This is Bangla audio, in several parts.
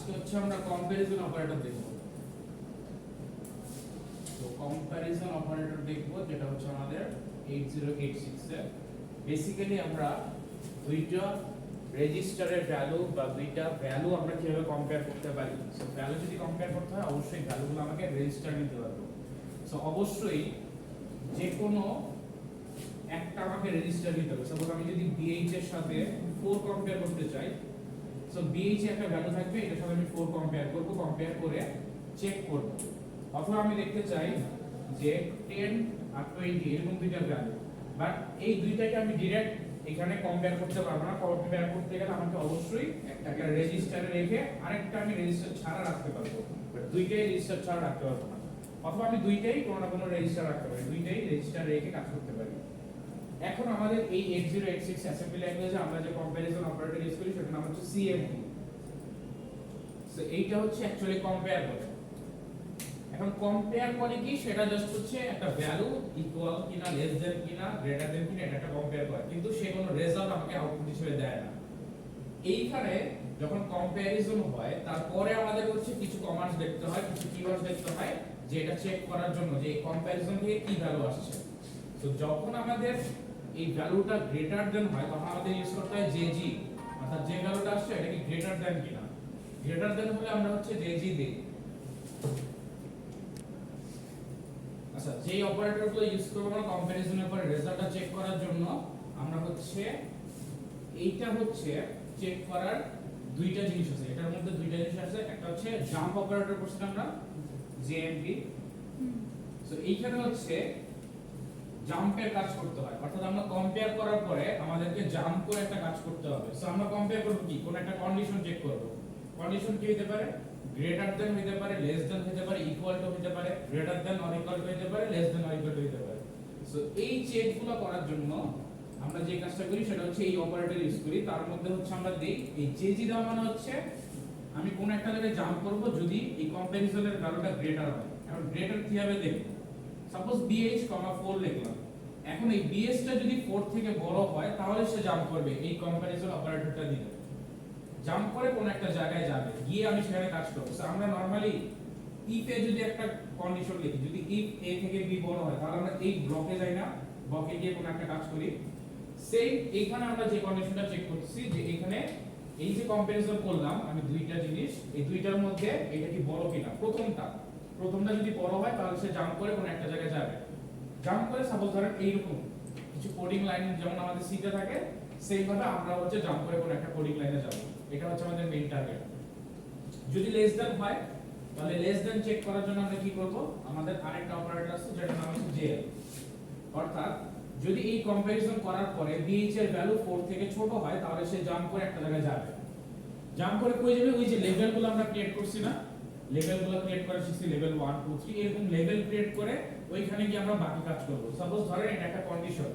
আজকে হচ্ছে আমরা কম্প্যারিজন অপারেটর দেখব। তো কম্প্যারিজন অপারেটর দেখব যেটা হচ্ছে আমাদের 8086 এর। বেসিক্যালি আমরা দুইটা রেজিস্টারের ভ্যালু বা দুইটা ভ্যালু আমরা কিভাবে কম্পেয়ার করতে পারি। সো ভ্যালু যদি কম্পেয়ার করতে হয় অবশ্যই ভ্যালুগুলো আমাকে রেজিস্টার নিতে হবে। সো অবশ্যই যে কোনো একটা আমাকে রেজিস্টার নিতে হবে। সাপোজ আমি যদি BH এর সাথে 4 কম্পেয়ার করতে চাই, সো BH এ একটা ভ্যালু থাকবে, এটার সাথে আমি 4 কম্পেয়ার করব, কম্পেয়ার করে চেক করব। অথবা আমি দেখতে চাই যে 10 আর 20 এরকম দুইটা ভ্যালু, বাট এই দুইটাকে আমি ডাইরেক্ট এখানে কম্পেয়ার করতে পারবো না। কম্পেয়ার করতে গেলে আমাকে অবশ্যই একটা রেজিস্টারে রেখে আরেকটা আমি রেজিস্টার ছাড়া রাখতে পারবো, বাট দুইটাই রেজিস্টার ছাড়া রাখতে পারবো না। অথবা আমি দুইটাই কোনো না কোনো রেজিস্টার রাখতে পারি, দুইটাই রেজিস্টার রেখে কাজ করতে পারি। এখন আমাদের এই 8086 অ্যাসেম্বলি ল্যাঙ্গুয়েজে আমরা যে কম্প্যারিজন অপারেটর ইউজ করি সেটার নাম হচ্ছে CMP। সো এইটা হচ্ছে অ্যাকচুয়ালি কম্পেয়ার করে। এখন কম্পেয়ার করে কি, সেটা জাস্ট হচ্ছে একটা ভ্যালু ইকুয়াল কিনা, লেস দেন কিনা, গ্রেটার দেন কিনা, এটা কম্পেয়ার করে, কিন্তু সে কোনো রেজাল্ট আমাকে আউটপুট হিসেবে দেয় না। এইখানে যখন কম্প্যারিজন হয় তারপরে আমাদের হচ্ছে কিছু কমান্ডস দেখতে হয়, কিছু কিওয়ার্ডস দেখতে হয়, যে এটা চেক করার জন্য যে এই কম্প্যারিজন থেকে কি ভ্যালু আসছে। তো যখন আমাদের এই ভ্যালুটা গ্রেটার দেন হয় তখন আমাদের ইউজ করতে হয় JG, অর্থাৎ যে ভ্যালুটা আসছে এটা কি গ্রেটার দেন কিনা। গ্রেটার দেন হলে আমরা হচ্ছে JG দেই। আচ্ছা, যেই অপারেটরগুলো ইউজ করব আমরা কম্প্যারিজনের পরে রেজাল্টটা চেক করার জন্য, আমরা হচ্ছে এইটা হচ্ছে চেক করার দুইটা জিনিস আছে। এটার মধ্যে দুইটা জিনিস আছে, একটা হচ্ছে জাম্প অপারেটর করছি আমরা JMP। সো এইখানে হচ্ছে জাম্পের কাজ করতে হয়, অর্থাৎ আমরা কম্পেয়ার করার পরে আমাদেরকে জাম্প করে একটা কাজ করতে হবে। সো আমরা কম্পেয়ার করব কি, কোন একটা কন্ডিশন চেক করব। কন্ডিশন কি হতে পারে, গ্রেটার দেন হতে পারে, লেস দেন হতে পারে, ইকুয়াল টু হতে পারে, greater than or equal two হতে পারে, less than or equal two হতে পারে। সো এই চেকগুলো করার জন্য আমরা যে কাজটা করি সেটা হচ্ছে এই অপারেটর ইউজ করি। তার মধ্যে হচ্ছে আমরা দেই এই JG দেওয়া মানে হচ্ছে আমি কোন একটা জায়গায় জাম্প করব যদি এই কম্প্যারিজনের ভ্যালুটা গ্রেটার হয়। এখন গ্রেটার কিভাবে দেখব, সাপোজ BH, 4 লিখলাম। এখন এই BH টা যদি 4 থেকে বড় হয় তাহলে সে জাম্প করবে, এই কম্প্যারিজন অপারেটরটা দিলে জাম্প করে কোন একটা জায়গায় যাবে, গিয়ে আমি সেখানে কাজ করব। সো আমরা নরমালি ইফ এ যদি একটা কন্ডিশন লিখি, যদি ইফ A থেকে B বড় হয় তাহলে আমরা এই ব্লকে যাই না, ব্লকে গিয়ে কোন একটা কাজ করি। সেম এইখানে আমরা যে কন্ডিশনটা চেক করতেছি যে এখানে এই যে কম্প্যারিজন করলাম আমি দুইটা জিনিস, এই দুইটার মধ্যে এটা কি বড় কিনা। প্রথমটা যদি বড় হয় তাহলে সে জাম্প করে কোন একটা জায়গায় যাবে। জাম্প করে সাপোজ ধরেন এইরকম কিছু কোডিং লাইন যেমন আমাদের সিতে থাকে, সেই ভাবে আমরা হচ্ছে জাম্প করে কোন একটা কোডিং লাইনে যাব। এটা হচ্ছে আমাদের মেইন টার্গেট। যদি লেস দেন হয় তাহলে লেস দেন চেক করার জন্য আমরা কি করব, আমাদের আরেকটা অপারেটর আছে যেটার নাম হচ্ছে JL। অর্থাৎ যদি এই কম্প্যারিজন করার পরে BH এর ভ্যালু 4 থেকে ছোট হয় তাহলে সে জাম্প করে একটা জায়গায় যাবে। জাম্প করে কই যাবে, ওই যে লেভেলগুলো আমরা ক্রিয়েট করছি না, লেভেলগুলো ক্রিয়েট করা শিখছি, লেভেল 1 2 3 এরকম লেভেল ক্রিয়েট করে ওইখানে গিয়ে আমরা বাকি কাজ করব। সাপোজ ধরেন এটা একটা কন্ডিশন,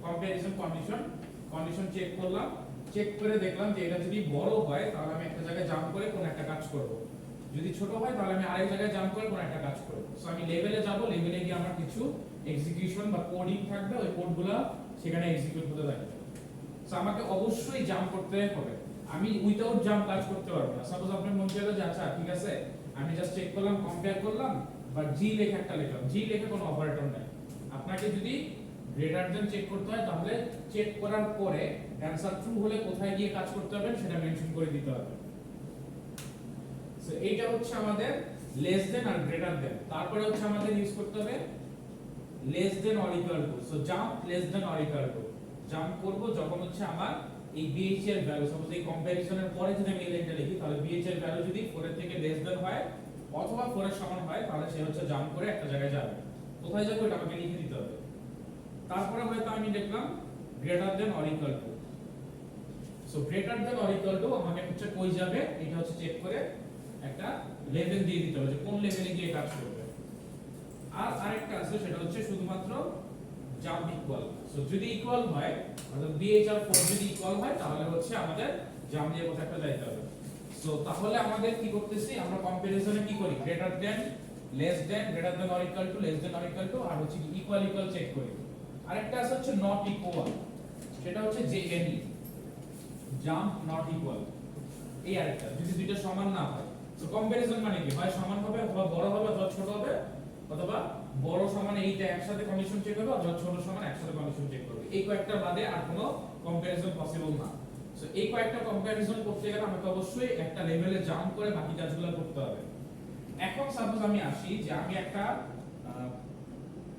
কম্প্যারিজন কন্ডিশন চেক করলাম, চেক করে দেখলাম যে এটা যদি বড় হয় তাহলে আমি একটা জায়গায় জাম্প করে কোন একটা কাজ করব, যদি ছোট হয় তাহলে আমি আরেক জায়গায় জাম্প করে কোন একটা কাজ করব। সো আমি লেভেলে যাব, লেভেলে গিয়ে আমার কিছু এক্সিকিউশন বা কোডিং থাকবে, ওই কোডগুলো সেখানে এক্সিকিউট হতে থাকবে। সো আমাকে অবশ্যই জাম্প করতে হবে, আমি উইদাউট জাম্প কাজ করতে পারবো না। সাপোজ আপনার মনে হলো যে আচ্ছা ঠিক আছে আমি জাস্ট চেক করলাম, কম্পেয়ার করলাম, বাট জি লেখা একটা লিখলাম, জি লেখা কোনো অপারেটর নাই। আপনাকে যদি গ্রেটার দেন চেক করতে হয় তাহলে চেক করার পরে অ্যানসার ট্রু হলে কোথায় গিয়ে কাজ করতে হবে সেটা মেনশন করে দিতে হবে। সো এইটা হচ্ছে আমাদের লেস দেন আর গ্রেটার দেন। তারপরে হচ্ছে আমাদের ইউজ করতে হবে less than or equal two. So jump less than or equal two, jump করব যখন হচ্ছে আমার এই BH এর ভ্যালু, সাপোজ এই কম্প্যারিজনের পরে যদি আমি এই লাইনটা লিখি তাহলে BH এর ভ্যালু যদি 4 এর থেকে লেস দেন হয় অথবা 4 এর সমান হয় তাহলে সে হচ্ছে জাম্প করে একটা জায়গায় যাবে। কোথায় যাবে এটা আমাকে লিখে দিতে হবে। তারপরে হয়তো আমি লিখলাম greater than or equal two. So greater than or equal two আমাকে হচ্ছে কই যাবে এটা হচ্ছে চেক করে একটা লেভেল দিয়ে দিতে হবে যে কোন লেভেলে গিয়ে কাজ করবে। আর আরেকটা আছে সেটা হচ্ছে শুধুমাত্র জাম্প ইকুয়াল। সো যদি ইকুয়াল হয় অর্থাৎ BH আর 4 যদি ইকুয়াল হয় তাহলে হচ্ছে আমাদের জাম্প দিয়ে কোথাও একটা যাইতে হবে। সো তাহলে আমাদের কি করতেছি, আমরা কম্প্যারিজনে কি করি, greater than, less than, greater than or equal to, less than or equal to, আর হচ্ছে ইকুয়াল ইকুয়াল চেক করি। আরেকটা আছে হচ্ছে নট ইকুয়াল, সেটা হচ্ছে JNE, জাম্প নট ইকুয়াল। এই আরেকটা যদি দুইটা সমান না হয় সো কম্পারিজন মানে কি, হয় সমান হবে অথবা বড় হবে অথবা ছোট হবে, অথবা বড় সমান এইটা একসাথে কন্ডিশন চেক হবে অথবা ছোট সমান একসাথে কন্ডিশন চেক করবে। এই কয়েকটা বাদে আর কোনো কম্পারিজন পসিবল না। সো এই কয়েকটা কম্পারিজন করতে গেলে আমাকে অবশ্যই একটা লেভেলে জাম্প করে বাকি কাজগুলো করতে হবে। এখন সাপোজ আমি আসি যে আমি একটা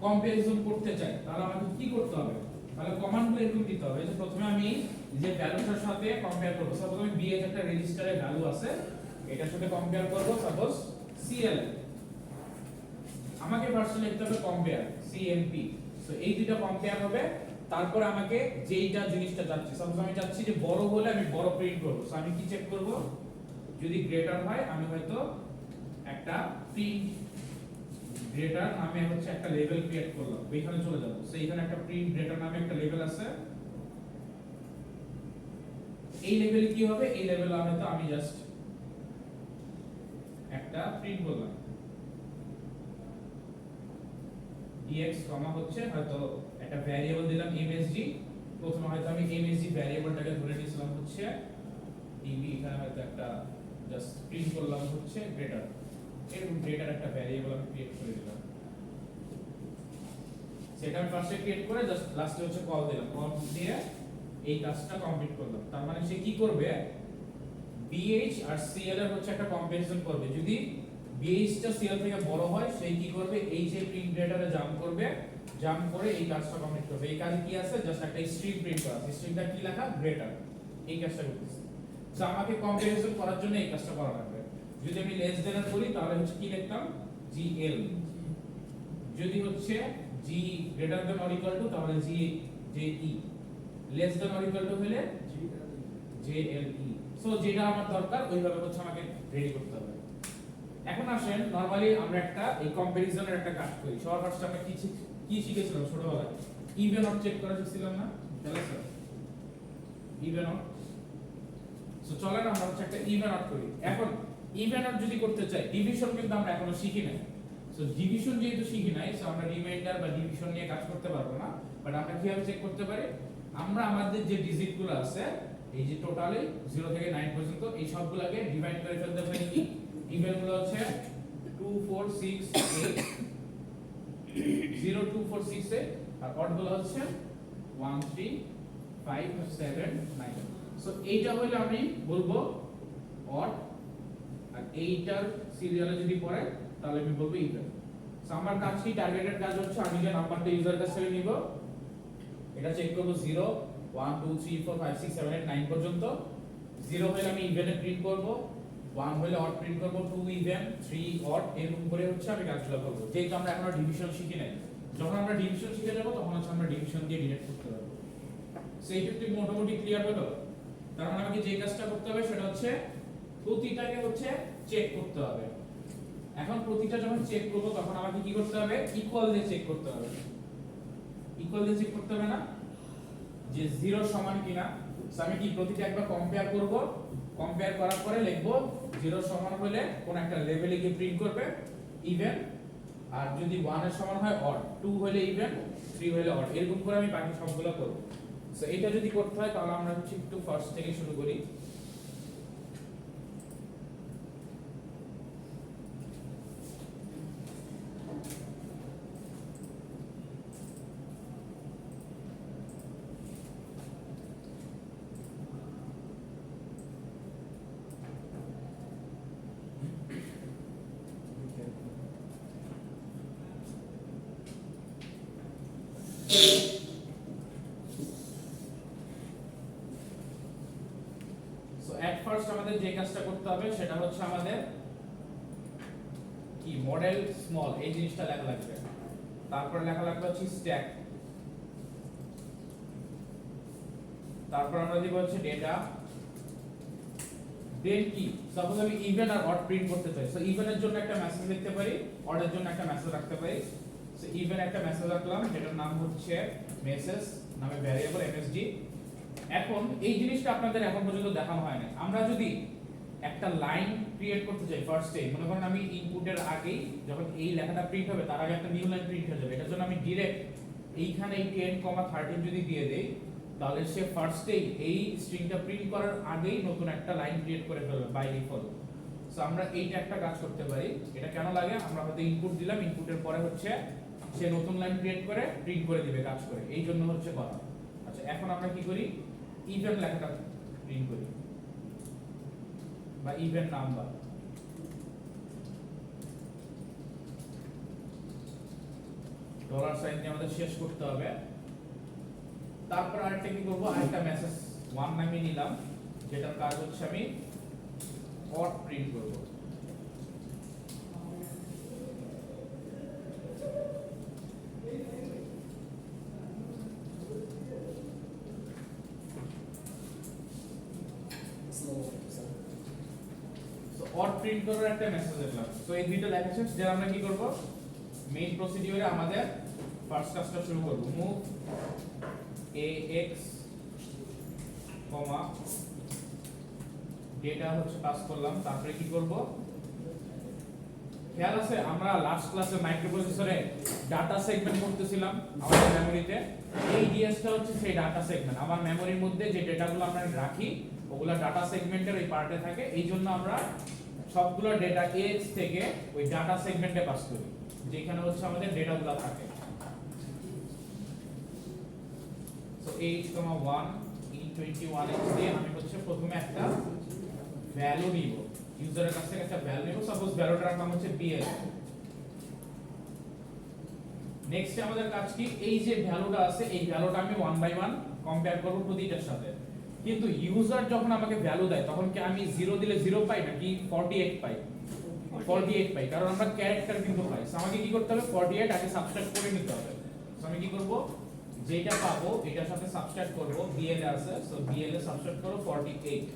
কম্পারিজন করতে চাই, তাহলে আমাকে কি করতে হবে? তাহলে কমান্ডগুলো এরকম দিতে হবে যে প্রথমে আমি যে ভ্যালুটার সাথে কম্পেয়ার করব, সাপোজ আমি বি এর একটা রেজিস্টারে ভ্যালু আছে, এটার সাথে কম্পেয়ার করব সাপোজ সিএল, আমাকে ফার্স্ট লিখতে হবে কম্পেয়ার সিএমপি। সো এই দুটো কম্পেয়ার হবে, তারপর আমাকে যেইটা জিনিসটা চাচ্ছি, সাপোজ আমি চাচ্ছি যে বড় হলে আমি বড় প্রিন্ট করব, সো আমি কি চেক করব? যদি গ্রেটার হয় আমি হয়তো একটা প্রিন্ট গ্রেটার নামে হচ্ছে একটা লেভেল ক্রিয়েট করলাম, এখানে চলে যাব। সো এখানে একটা প্রিন্ট গ্রেটার নামে একটা লেভেল আছে, এই লেভেলে কি হবে? এই লেভেলে আমি জাস্ট একটা প্রিন্ট করলাম dx কমা হচ্ছে হয়তো একটা ভ্যারিয়েবল দিলাম msg, প্রথমে হয়তো আমি msg ভ্যারিয়েবলটাকে ধরে নিয়েছিলাম হচ্ছে db, এখানে হয়তো একটা জাস্ট প্রিন্ট করলাম হচ্ছে গ্রেটার, এরকম গ্রেটার একটা ভ্যারিয়েবল আমি ক্রিয়েট করে দিলাম। সেটা আমি ফার্স্টে ক্রিয়েট করে জাস্ট লাস্টে হচ্ছে কল দিলাম, কল দিয়ে এই কাজটা কমপ্লিট করলাম। তার মানে সে কি করবে? bh আর cl এর হচ্ছে একটা কম্পারিজন করবে, যদি bh টা cl থেকে বড় হয় সেই কি করবে? এই যে প্রিন্ট গ্রেটারে জাম্প করবে, জাম্প করে এই কাজটা কমপ্লিট করবে। এই কাজে কি আছে? জাস্ট একটা স্ট্রিং প্রিন্ট করা আছে, স্ট্রিংটা কি লেখা? গ্রেটার, এই কাজটা করতেছে। সো আমাকে কম্পারিজন করার জন্য এই কাজটা করা লাগবে। যদি আমি লেস দেন এর করি তাহলে হচ্ছে কি লিখতাম? gl, যদি হচ্ছে g greater than or equal two তাহলে g je, less than or equal two হলে jle। সো যেটা আমার দরকার ওইভাবে হচ্ছে আমাকে রেডি করতে হবে। এখন আসেন নরমালি আমরা একটা এই কম্পারিজনের একটা কাজ করি। সবার ফার্স্ট আমরা কি শিখেছিলাম ছোটবেলায়? ইভেন অড চেক করা শিখছিলাম না? তাহলে স্যার ইভেন অড। সো চলেন আমরা হচ্ছে একটা ইভেন অড করি। এখন ইভেন অড যদি করতে চাই, ডিভিশন কিন্তু আমরা এখনো শিখি নাই। সো ডিভিশন যেহেতু শিখি নাই, সো আমরা রিমাইন্ডার বা ডিভিশন নিয়ে কাজ করতে পারবো না। বাট আমরা কিভাবে চেক করতে পারি? আমরা আমাদের যে ডিজিটগুলো আছে, এই যে টোটালি 0 থেকে 9 পর্যন্ত, এই সবগুলোকে ডিভাইড করে ফেলতে পারি কি? ইভেন গুলো হচ্ছে 2 4 6 8 0 2 4 6 8, আর অড গুলো হচ্ছে 1 3 5 7 9। সো এইটা হলো আমি বলবো অড, আর এইটার সিরিয়ালে যদি পড়ে তাহলে আমি বলবো ইভেন। সো আমার কাজ কি? টার্গেটেড কাজ হচ্ছে আমি যে নাম্বারটা ইউজার কাছ থেকে নিব এটা চেক করব 0 1 2 3 4 5 6 7 8 9 পর্যন্ত। 0 হলে আমি ইভেনে প্রিন্ট করব, 1 হলে অড প্রিন্ট করব, 2 ইভেন, 3 অড, এরকম করে হচ্ছে আমি কাজগুলো করব। যেহেতু আমরা এখনো ডিভিশন শিখি নাই, যখন আমরা ডিভিশন শিখে যাব তখন হচ্ছে আমরা ডিভিশন দিয়ে ডিরেক্ট করতে পারবো। সো এইটুকু মোটামুটি ক্লিয়ার হলো। তার মানে আমাকে যে কাজটা করতে হবে সেটা হচ্ছে প্রতিটাকে হচ্ছে চেক করতে হবে। এখন প্রতিটা যখন চেক করব তখন আমাকে কি করতে হবে? ইকুয়াল দিয়ে চেক করতে হবে। ইকুয়াল দিয়ে চেক করতে হবে না যে 0 সমান কিনা। সো আমি কি প্রতিটা একবার কম্পেয়ার করব, কম্পেয়ার করার পরে লিখব 0 সমান হলে কোন একটা লেভেলে গিয়ে প্রিন্ট করবে ইভেন, আর যদি 1 এর সমান হয় অড, 2 হলে ইভেন, 3 হলে অড, এরকম করে আমি বাকি সবগুলো করব। সো এটা যদি করতে হয় তাহলে আমরা হচ্ছে একটু ফার্স্ট থেকে শুরু করি। সো এট ফার্স্ট আমাদের যে কাজটা করতে হবে সেটা হচ্ছে আমাদের কি মডেল স্মল, এই জিনিসটা লেখা লাগবে। তারপর লেখা লাগবে হচ্ছে স্ট্যাক, তারপর আমরা দিব হচ্ছে ডেটা, দেন কি সাপোজ আমি ইভেন আর অড প্রিন্ট করতে চাই। সো ইভেনের জন্য একটা মেসেজ লিখতে পারি, অডের জন্য একটা মেসেজ রাখতে পারি। সো ইভেন একটা মেসেজ রাখলাম যেটার নাম হচ্ছে মেসেজ নামে ভ্যারিয়েবল msg। এখন এই জিনিসটা আপনাদের এখন পর্যন্ত দেখানো হয় না। আমরা যদি একটা লাইন ক্রিয়েট করতে চাই ফার্স্টে, মনে করেন আমি ইনপুটের আগেই যখন এই লেখাটা প্রিন্ট হবে তার আগে একটা নিউ লাইন প্রিন্ট হয়ে যাবে, এটার জন্য আমি ডাইরেক্ট এইখানে এই 10, 13 যদি দিয়ে দেই তাহলে সে ফার্স্টেই এই স্ট্রিংটা প্রিন্ট করার আগেই নতুন একটা লাইন ক্রিয়েট করে ফেলবে বাই ডিফল্ট। সো আমরা এইটা একটা কাজ করতে পারি। এটা কেন লাগে, আমরা হয়তো ইনপুট দিলাম, ইনপুটের পরে হচ্ছে সে নতুন লাইন ক্রিয়েট করে প্রিন্ট করে দিবে কাজ করে, এই জন্য হচ্ছে করা। আচ্ছা এখন আমরা কি করি, ইভেন লেখাটা প্রিন্ট করি বা ইভেন নাম্বার। ডলার সাইন দিয়ে আমাদের শেষ করতে হবে। তারপর আরেকটা কি করব, আরেকটা মেসেজ ওয়ান নামিয়ে নিলাম, যেটার কাজ হচ্ছে আমি অড প্রিন্ট করব। তো অড প্রিন্ট করার একটা মেসেজ দিলাম। তো এই দুইটা লেখা শেষ, যে আমরা কি করব, মেইন প্রসিডিউরে আমাদের ফার্স্ট কাজটা শুরু করব, মুভ ax ডেটা হচ্ছে পাস করলাম। তারপরে কি করব, খেয়াল আছে আমরা লাস্ট ক্লাসে মাইক্রোপ্রসেসরে ডাটা সেগমেন্ট করতেছিলাম আমাদের মেমরিতে, এই ডিএসটা হচ্ছে সেই ডাটা সেগমেন্ট। আমার মেমরির মধ্যে যে ডেটাগুলো আমরা রাখি ওগুলা ডাটা সেগমেন্টের এই পার্টে থাকে, এই জন্য আমরা সবগুলো ডেটা এক্স থেকে ওই ডাটা সেগমেন্টে পাস করি, যেখানে হচ্ছে আমাদের ডেটাগুলো থাকে। সো h1 e21x দিয়ে আমি হচ্ছে প্রথমে একটা ভ্যালু নিব, ইউজারের কাছ থেকে একটা ভ্যালু নিব, সাপোজ ভ্যালুটার নাম হচ্ছে bl। নেক্সট আমাদের কাজ কি, এই যে ভ্যালুটা আছে এই ভ্যালুটা আমি 1 বাই 1 কম্পেয়ার করব প্রতিটার সাথে। কিন্তু ইউজার যখন আমাকে ভ্যালু দেয় তখন কি আমি 0 দিলে 0 পাই নাকি 48 পাই? 48 পাই, কারণ আমরা ক্যারেক্টার কিন্তু পাই। সো আমাকে কি করতে হবে, 48 আগে সাবট্রাক্ট করে নিতে হবে। সো আমি কি করব, যেটা পাবো এটার সাথে সাবট্রাক্ট করব, bl এ আছে, সো bl এ সাবট্রাক্ট করব 48।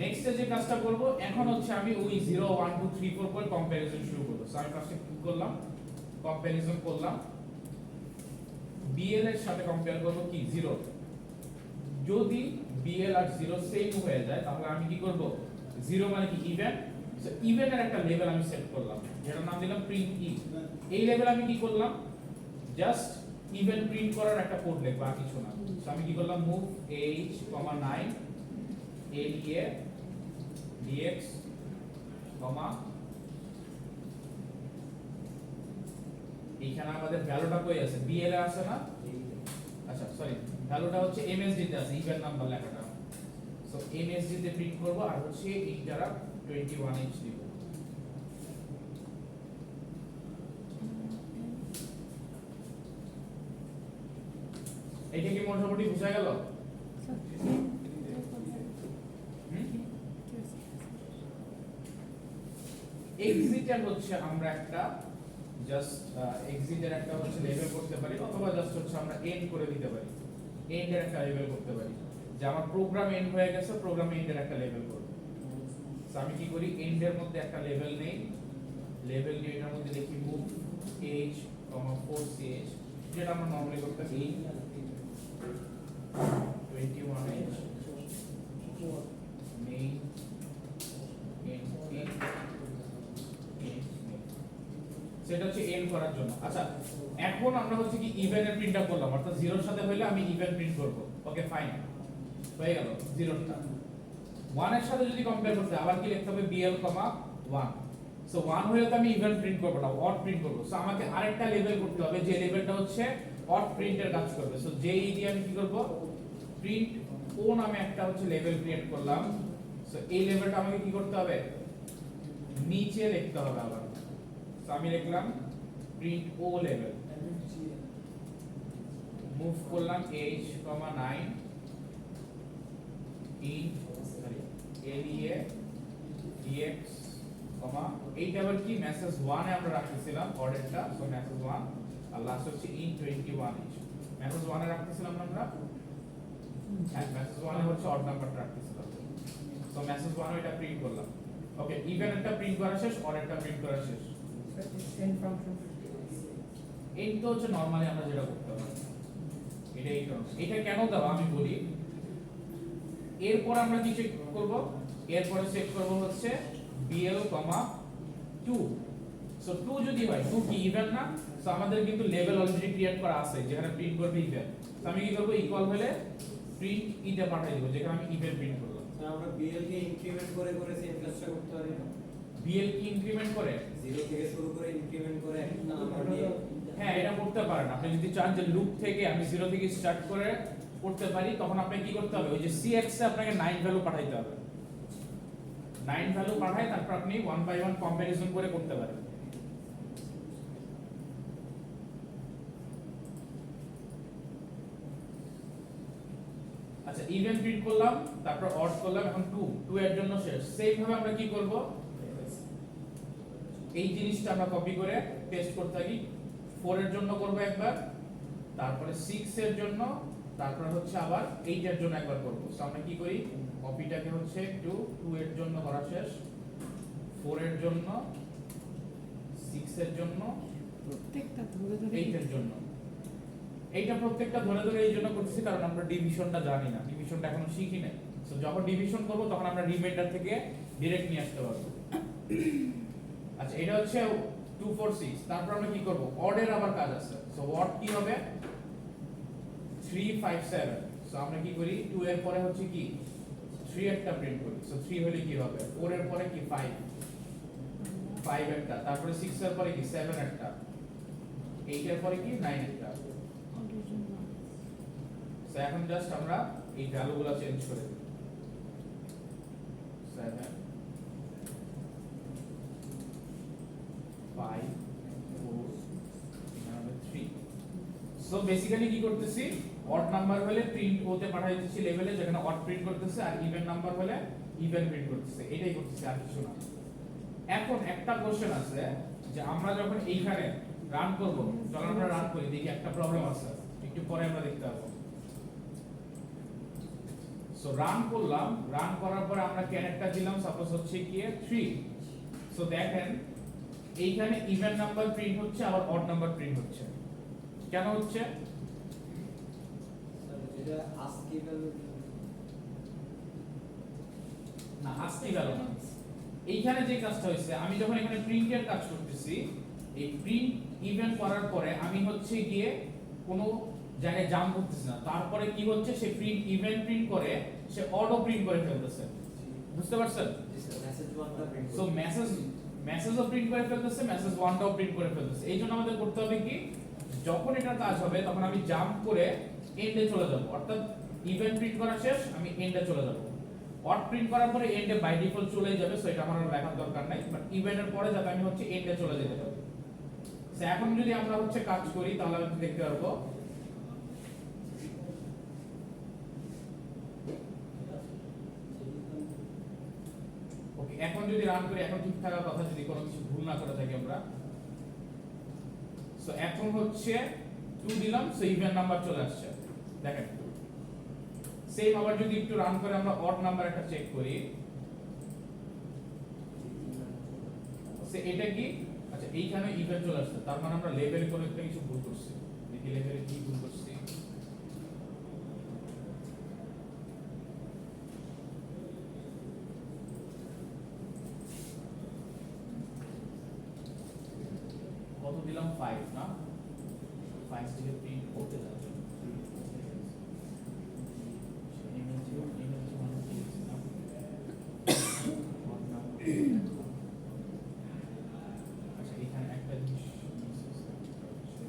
নেক্সট যে কাজটা করব, এখন হচ্ছে আমি ওই 0 1 2 3 4 করে কম্পারিজন শুরু করব। সো আমি ফার্স্টে কি করলাম, কম্পারিজন করলাম, bl এর সাথে কম্পেয়ার করব কি 0। যদি bl আর 0 সেম হয়ে যায় তাহলে আমি কি করব, 0 মানে কি ইভেন। সো ইভেন এর একটা লেভেল আমি সেট করলাম, যেটার নাম দিলাম প্রিন্ট ই। এই লেভেল আমি কি করলাম, জাস্ট ইভেন প্রিন্ট করার একটা কোড লিখব, আর কিছু না। সো আমি কি করলাম, মুভ h, 9 lea dx, এখানে আমাদের ভ্যালুটা কই আছে, bl এ আছে না? আচ্ছা সরি, ভ্যালুটা হচ্ছে msd তে আছে, ইভেন নাম্বার লেখাটা। সো msd তে প্রিন্ট করব, আর হচ্ছে ইন্টারাপ্ট 21h দিব। এটা কি মোটামুটি বুঝা গেল? এক্সিটের হচ্ছে আমরা একটা জাস্ট এক্সিটের একটা হচ্ছে লেবেল করতে পারি, অথবা জাস্ট হচ্ছে আমরা এন্ড করে দিতে পারি, এন্ড এর একটা লেবেল করতে পারি, যে আমার প্রোগ্রাম এন্ড হয়ে গেছে, প্রোগ্রাম এন্ড এর একটা লেবেল করব। সো আমি কি করি, এন্ড এর মধ্যে একটা লেবেল নেই, লেবেল নিয়ে এটার মধ্যে লিখি মুভ h, 4ch, যেটা আমরা নরমালি করতে পারি 21h main সেটা হচ্ছে এন্ড করার জন্য। আচ্ছা এখন আমরা হচ্ছে কি ইভেন এর প্রিন্টটা করলাম, অর্থাৎ 0 এর সাথে হইলে আমি ইভেন প্রিন্ট করব। ওকে ফাইন, হয়ে গেল 0টা। 1 এর সাথে যদি কম্পেয়ার করতে আবার কি লিখতে হবে, bl, 1। সো 1 হলে তো আমি ইভেন প্রিন্ট করব না, অড প্রিন্ট করব। সো আমাকে আরেকটা লেভেল করতে হবে, যে লেভেলটা হচ্ছে অড প্রিন্টের কাজ করবে। সো যে দিয়ে আমি কি করব, প্রিন্ট ও নামে একটা হচ্ছে লেভেল ক্রিয়েট করলাম। সো এই লেভেলটা আমাকে কি করতে হবে, নিচে লিখতে হবে আবার। সো আমি লিখলাম প্রিন্ট ও লেভেল, মুভ করলাম h, 9 int lea dx, এইটা আবার কি মেসেজ 1 এ আমরা রাখতেছিলাম অর্ডারটা। সো মেসেজ 1 আর লাস্ট হচ্ছে int21h, মেসেজ 1 এ রাখতেছিলাম আমরা, হ্যাঁ মেসেজ 1 এ হচ্ছে অড নাম্বারটা রাখতেছিলাম। সো মেসেজ 1 এটা প্রিন্ট করলাম। ওকে, ইভেন একটা প্রিন্ট করা শেষ, অড একটা প্রিন্ট করা শেষ। এন্ড ফাংশন এন্ড তো হচ্ছে নরমালি আমরা যেটা করতে পারি, এটাই কারণ। এটা কেন দেওয়া আমি বলি, এরপর আমরা কি চেক করব, এরপরে চেক করব হচ্ছে bl, 2। সো 2 যদি হয়, 2 কি ইভেন না? সো আমাদের কিন্তু লেভেল অলরেডি ক্রিয়েট করা আছে যেখানে প্রিন্ট করবে ইভেন। সো আমি কি করব, ইকুয়াল হলে প্রিন্ট ইতে পাঠিয়ে দেব, যেখানে আমি ইভেন প্রিন্ট করলাম। আমরা বিএল কে ইনক্রিমেন্ট করে করে সেম কাজটা করতে পারি না? বিএল কি ইনক্রিমেন্ট করে? 0 থেকে শুরু করে ইনক্রিমেন্ট করে একটা নাম্বার নিয়ে হ্যাঁ, এটা করতে পারেন। আপনি যদি চান যে লুপ থেকে আমি 0 থেকে স্টার্ট করে করতে পারি, তখন আপনাকে কি করতে হবে? ওই যে cx এ আপনাকে 9 ভ্যালু পাঠাইতে হবে। 9 ভ্যালু পাঠায় তারপর আপনি 1 বাই 1 কম্পারিজন করে করতে পারেন। আচ্ছা, ইভেন প্রিন্ট করলাম, তারপর অড করলাম, এখন 2 এর জন্য শেষ। সেম ভাবে আমরা কি করব? এই জিনিসটা আমরা কপি করে পেস্ট করতে থাকি। 4 এর জন্য করব একবার, তারপরে 6 এর জন্য, তারপর হচ্ছে আবার 8 এর জন্য একবার করব। সো আমরা কি করি? কপিটাকে হচ্ছে একটু 2 এর জন্য করা শেষ, 4 এর জন্য, 6 এর জন্য, প্রত্যেকটা ধরে ধরে 8 এর জন্য। এইটা প্রত্যেকটা ধরে ধরে এই জন্য করতেছি কারণ আমরা ডিভিশনটা জানি না, ডিভিশনটা এখনো শিখি নাই। সো যখন ডিভিশন করব তখন আমরা রিমাইন্ডার থেকে ডাইরেক্ট নিয়ে আসতে পারবো। আচ্ছা, এটা হচ্ছে 2 4 6। তারপর আমরা কি করব? অড এর আবার কাজ আছে। সো অড কি হবে? 3 5 7। সো আমরা কি করি? 2 এর পরে হচ্ছে কি 3 একটা প্রিন্ট করি। সো 3 হলে কি হবে? 4 এর পরে কি 5 5 একটা, তারপরে 6 এর পরে কি 7 একটা, 8 এর পরে কি 9 একটা। সো এখন জাস্ট আমরা এই ভ্যালুগুলো চেঞ্জ করে দিই। 7 5 4 3। সো বেসিক্যালি কি করতেছি? অড নাম্বার হলে প্রিন্ট হতে পাঠাইতেছি লেভেলে, যেখানে অড প্রিন্ট করতেছে, আর ইভেন নাম্বার হলে ইভেন প্রিন্ট করতেছে। এটাই করতেছি, আর কিছু না। এখন একটা কোশ্চেন আছে যে আমরা যখন এইখানে রান করব, যখন আমরা রান করি দেখি একটা প্রবলেম আছে, একটু পরে আমরা দেখতে পাবো। সো রান করলাম, রান করার পরে আমরা ক্যারেক্টার দিলাম সাপোজ হচ্ছে কি 3। সো দেখেন এইখানে ইভেন নাম্বার প্রিন্ট হচ্ছে, আবার অড নাম্বার প্রিন্ট হচ্ছে। কেন হচ্ছে? স্যার যেটা আজকে ভ্যালু না, আজকে গেল না। এইখানে যে কাজটা হয়েছে, আমি যখন এখানে প্রিন্টের কাজ করতেছি, এই প্রিন্ট ইভেন করার পরে আমি হচ্ছে গিয়ে কোনো জায়গায় জাম্প করতেছি না। তারপরে কি হচ্ছে? সে প্রিন্ট ইভেন প্রিন্ট করে, সে অটো প্রিন্ট করে ফেলতেছে। বুঝতে পারছেন? মেসেজ 1টা প্রিন্ট সো মেসেজও প্রিন্ট করে ফেলতেছে, মেসেজ 1টাও প্রিন্ট করে ফেলতেছে। এই জন্য আমাদের করতে হবে কি, যখন এটার কাজ হবে তখন আমি জাম্প করে এন্ডে চলে যাব। অর্থাৎ ইভেন প্রিন্ট করা শেষ, আমি এন্ডে চলে যাব। অড প্রিন্ট করার পরে এন্ডে বাই ডিফল্ট চলে যাবে, সো এটা আমার আর লেখার দরকার নাই। বাট ইভেন্টের পরে যাতে আমি হচ্ছে এন্ডে চলে যেতে পারি। সো এখন যদি আমরা হচ্ছে কাজ করি তাহলে আমি দেখতে পারবো ওকে। এখন যদি রান করি, এখন ঠিক থাকার কথা, যদি কোনো কিছু ভুল না করে থাকি আমরা। সো এখন হচ্ছে 2 দিলাম, সো ইভেন নাম্বার চলে আসছে। দেখেন সেম আবার যদি একটু রান করে আমরা অড নাম্বার একটা চেক করি, সে এটা কি? আচ্ছা, এইখানে ইভেন চলে আসছে, তার মানে আমরা লেভেলে কোনো একটা কিছু ভুল করছি। দেখি লেভেলে কি ভুল করছি। কত দিলাম? 5 না? 5 থেকে প্রিন্ট করতে যাবে। আচ্ছা, এখানে একটা জিনিস miss হয়েছে।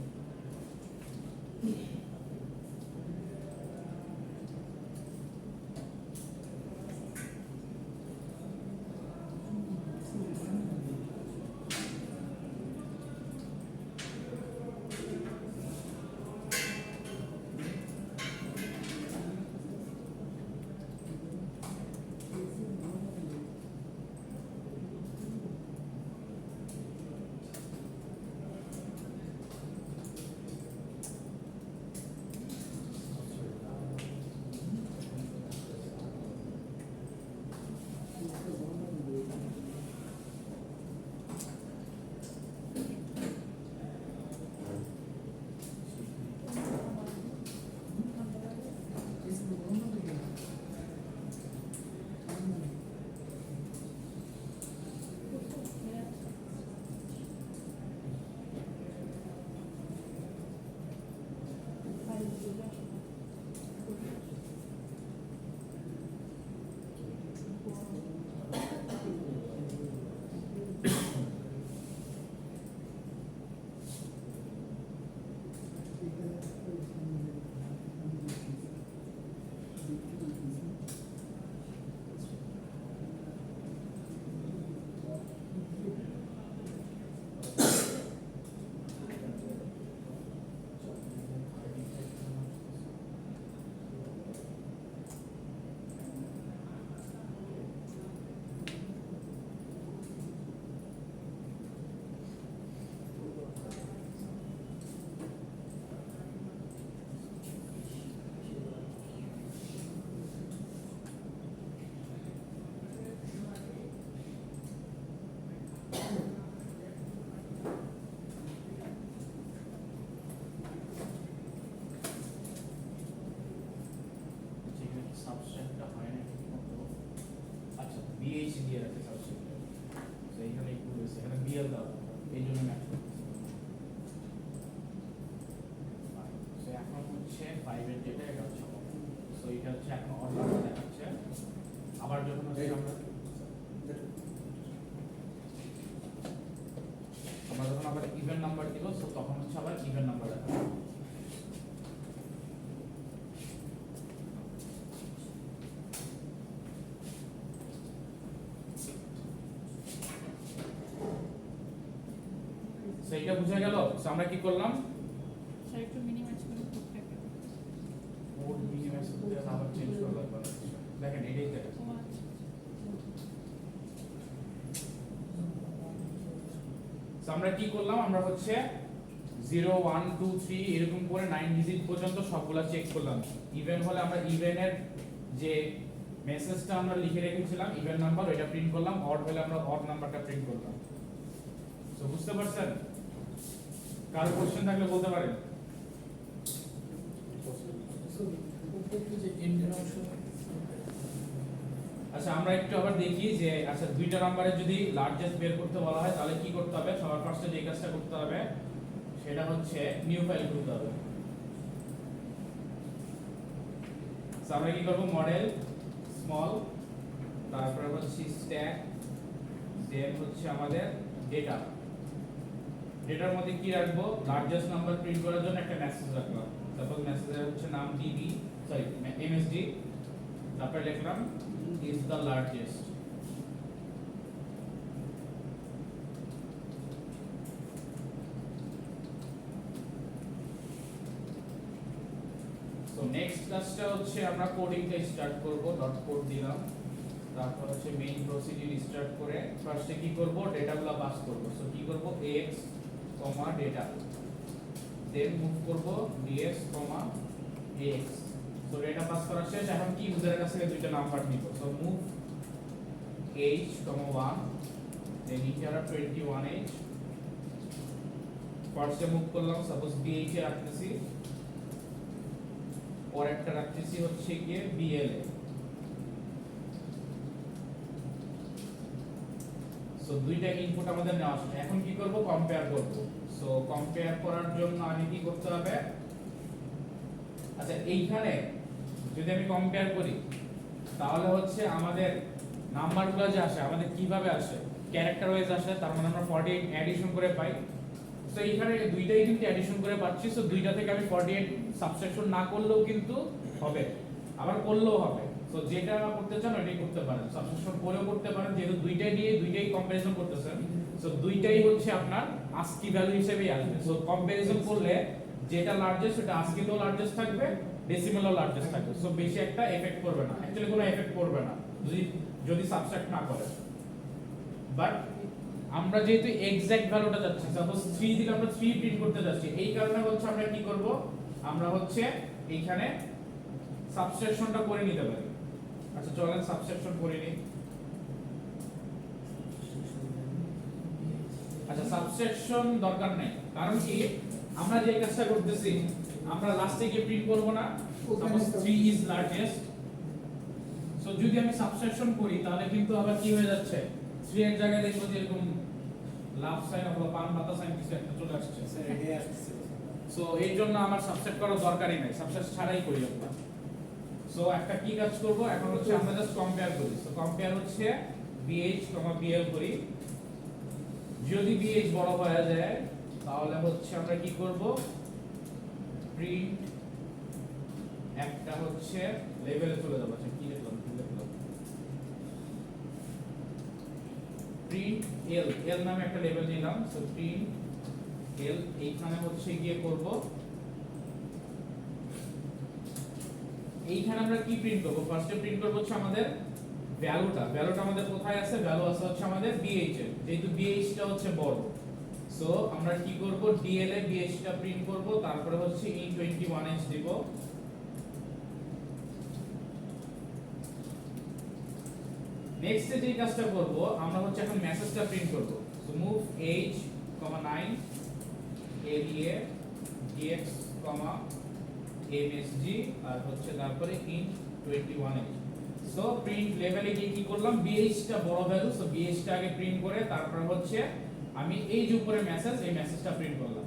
দেখতেছি আসলে তো এইখানে একটু রয়েছে এখানে বিএল দাও এই জন্য ম্যাচ করতেছি সো এখন হচ্ছে 5 এর ডেটা এটা হচ্ছে সো এটা হচ্ছে এখন অর্ডার দেখাচ্ছে আবার যখন হচ্ছে আমরা যখন আবার ইভেন নাম্বার দিব সো তখন হচ্ছে আবার ইভেন নাম্বার দেখাবে সো এটা বুঝা গেল সো আমরা কি করলাম স্যার একটু মিনিমাইজ করে কোডটাকে কোড মিনিমাইজ করতে আবার চেঞ্জ করা লাগবে দেখেন এটাই দেখেন ও আচ্ছা সো আমরা কি করলাম আমরা হচ্ছে 0 1 2 3 এরকম করে 9 ডিজিট পর্যন্ত সবগুলা চেক করলাম ইভেন হলে আমরা ইভেনের যে মেসেজটা আমরা লিখে রেখেছিলাম ইভেন নাম্বার ওটা প্রিন্ট করলাম অড হলে আমরা অড নাম্বারটা প্রিন্ট করলাম সো বুঝতে পারছেন কারো কোশ্চেন থাকলে বলতে পারেন আচ্ছা আমরা একটু আবার দেখি যে আচ্ছা দুইটা নাম্বারে যদি লার্জেস্ট বের করতে বলা হয় তাহলে কি করতে হবে সবার ফার্স্টে যে কাজটা করতে হবে সেটা হচ্ছে নিউ ফাইল খুলতে হবে সো আমরা কি করব মডেল স্মল তারপরে হচ্ছে স্ট্যাক দেন হচ্ছে আমাদের ডেটা ডেটার মধ্যে কি রাখবো লার্জেস্ট নাম্বার প্রিন্ট করার জন্য একটা মেসেজ রাখলাম তারপর মেসেজের হচ্ছে নাম ডিবি সরি এমএসডি তারপর লিখলাম is the largest so next ক্লাসটা হচ্ছে আমরা কোডিংটা স্টার্ট করব ডট কোড দিলাম তারপর হচ্ছে মেইন প্রসিডিউর স্টার্ট করে ফার্স্টে কি করব ডেটাগুলো পাস করব সো কি করব x ডেটা দেন মুভ করব ds x so data pass করা শেষ এখন কি ইউজারের কাছ থেকে দুইটা নাম্বার নিব সো মুভ h 1 দেন ইন্টার 21h ফার্স্টে মুভ করলাম সাপোজ bh এ রাখতেছি और একটা রাখতেছি হচ্ছে গিয়ে bl এ সো দুইটা ইনপুট আমাদের নেওয়া আছে এখন কি করব কম্পেয়ার করব সো কম্পেয়ার করার জন্য আমি কি করতে হবে আচ্ছা এইখানে যদি আমি কম্পেয়ার করি তাহলে হচ্ছে আমাদের নাম্বারগুলো যে আসে আমাদের কিভাবে আসে ক্যারেক্টার ওয়াইজ আসে তার মানে আমরা 48 এডিশন করে পাই সো এইখানে দুইটাই কিন্তু এডিশন করে পাচ্ছি সো দুইটা থেকে আমি 48 সাবট্রাকশন না করলেও কিন্তু হবে আবার করলেও হবে সো যেটা করতে চান ওইটাই করতে পারেন সাবট্রাকশন করেও করতে পারেন যেহেতু দুইটাই দিয়ে দুইটাই কম্পারিজন করতেছেন সো দুইটাই হচ্ছে আপনার আস্কি ভ্যালু হিসেবেই আসবে সো কম্পারিজন করলে যেটা লার্জেস্ট সেটা আস্কিতেও লার্জেস্ট থাকবে ডেসিমেলও লার্জেস্ট থাকবে সো বেশি একটা এফেক্ট করবে না অ্যাকচুয়ালি কোনো এফেক্ট করবে না যদি সাবট্রাক্ট না করে বাট আমরা যেহেতু এক্সাক্ট ভ্যালুটা যাচ্ছি সাপোজ 3 দিলে আমরা 3 প্রিন্ট করতে যাচ্ছি এই কারণে হচ্ছে আমরা কি করব আমরা হচ্ছে এইখানে সাবট্রাকশনটা করে নিতে পারি আচ্ছা চলেন সাবট্রাকশন করে নিই আচ্ছা সাবট্রাকশন দরকার নাই কারণ কি আমরা যে কাজটা করতেছি আমরা লাস্টে গিয়ে প্রিন্ট করব না সাপোজ 3 ইজ লার্জেস্ট সো যদি আমি সাবট্রাকশন করি তাহলে কিন্তু আবার কি হয়ে যাচ্ছে 3 এর জায়গায় দেখো যে এরকম লাভ সাইন অথবা পান পাতা সাইন কিছু একটা চলে আসছে স্যার এটাই আসছে সো এই জন্য আমার সাবট্রাক্ট করার দরকারই নাই সাবট্রাক্ট ছাড়াই করি আমরা সো একটা কি কাজ করব এখন হচ্ছে আমরা জাস্ট কম্পেয়ার করি সো কম্পেয়ার হচ্ছে bh bl করি যদি bh বড় হয়ে যায় তাহলে হচ্ছে আমরা কি করব প্রিন্ট একটা হচ্ছে লেভেলে চলে যাব আচ্ছা কি লিখলাম প্রিন্ট l নামে একটা লেভেল নিলাম সো প্রিন্ট l এইখানে হচ্ছে গিয়ে করব এইখানে আমরা কি প্রিন্ট করব ফার্স্টে প্রিন্ট করব হচ্ছে আমাদের ভ্যালুটা আমাদের কোথায় আছে ভ্যালু আছে হচ্ছে আমাদের bh এর যেহেতু bh টা হচ্ছে বড় সো আমরা কি করব dl এ bh টা প্রিন্ট করব তারপরে হচ্ছে in21h দেব নেক্সট যে কাজটা করব আমরা হচ্ছে এখন মেসেজটা প্রিন্ট করব so move h 9 area dx msg আর হচ্ছে তারপরে in 21h সো প্রিন্ট লেভেলে গিয়ে কি করলাম, BH টা বড় ভ্যালু, সো BH টা আগে প্রিন্ট করে তারপর হচ্ছে আমি এই যে উপরে মেসেজ, এই মেসেজটা প্রিন্ট করলাম।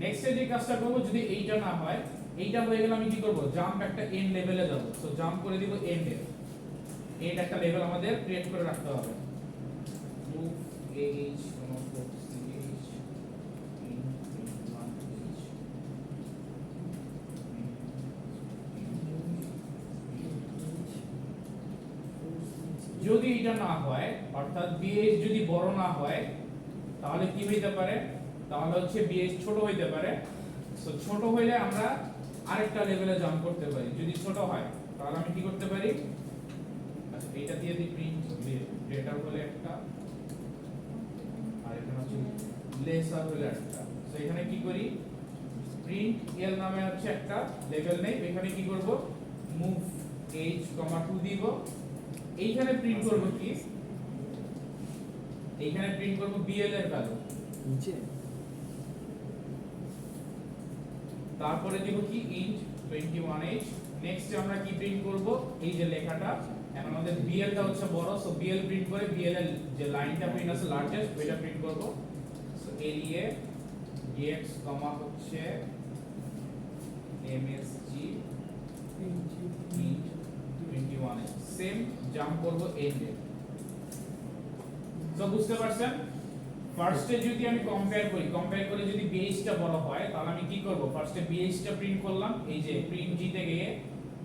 নেক্সট যে কাজটা করব, যদি এইটা না হয়, এইটা হয়ে গেলে আমি কি করব, জাম্প একটা এন্ড লেভেলে যাব। সো জাম্প করে দিব এন্ডে। এন্ড একটা লেভেল আমাদের ক্রিয়েট করে রাখতে হবে। মুভ h যদি এটা না হয়, অর্থাৎ BH যদি বড় না হয়, তাহলে কি হইতে পারে, তাহলে হচ্ছে BH ছোট হইতে পারে। সো ছোট হইলে আমরা আরেকটা লেভেলে জাম্প করতে পারি। যদি ছোট হয় তাহলে আমি কি করতে পারি, আচ্ছা এইটা দিয়ে দিই প্রিন্ট ডেটা হলে একটা, আর এখানে হচ্ছে লেসার হলে একটা। সো এখানে কি করি, প্রিন্ট এল নামে হচ্ছে একটা লেভেল নেই, এখানে কি করব, মুভ h, 2 দিব। এইখানে প্রিন্ট করব কি, এইখানে প্রিন্ট করব BL এর ভ্যালু নিচে তারপরে দিব কি int 21h। নেক্সট আমরা কি প্রিন্ট করব, এই যে লেখাটা, এখন আমাদের BL টা হচ্ছে বড়, সো BL প্রিন্ট করে BL এর যে লাইনটা প্রিন্ট আছে লার্জেস্ট, ওইটা প্রিন্ট করব। সো area dx হচ্ছে msg int 21h। Same jump করব এন্ডে। সো বুঝতে পারছেন, ফার্স্টে যদি আমি কম্পেয়ার করে যদি BH টা বড় হয়, তাহলে আমি কি করব, ফার্স্টে BH টা প্রিন্ট করলাম, এই যে প্রিন্ট জি তে গিয়ে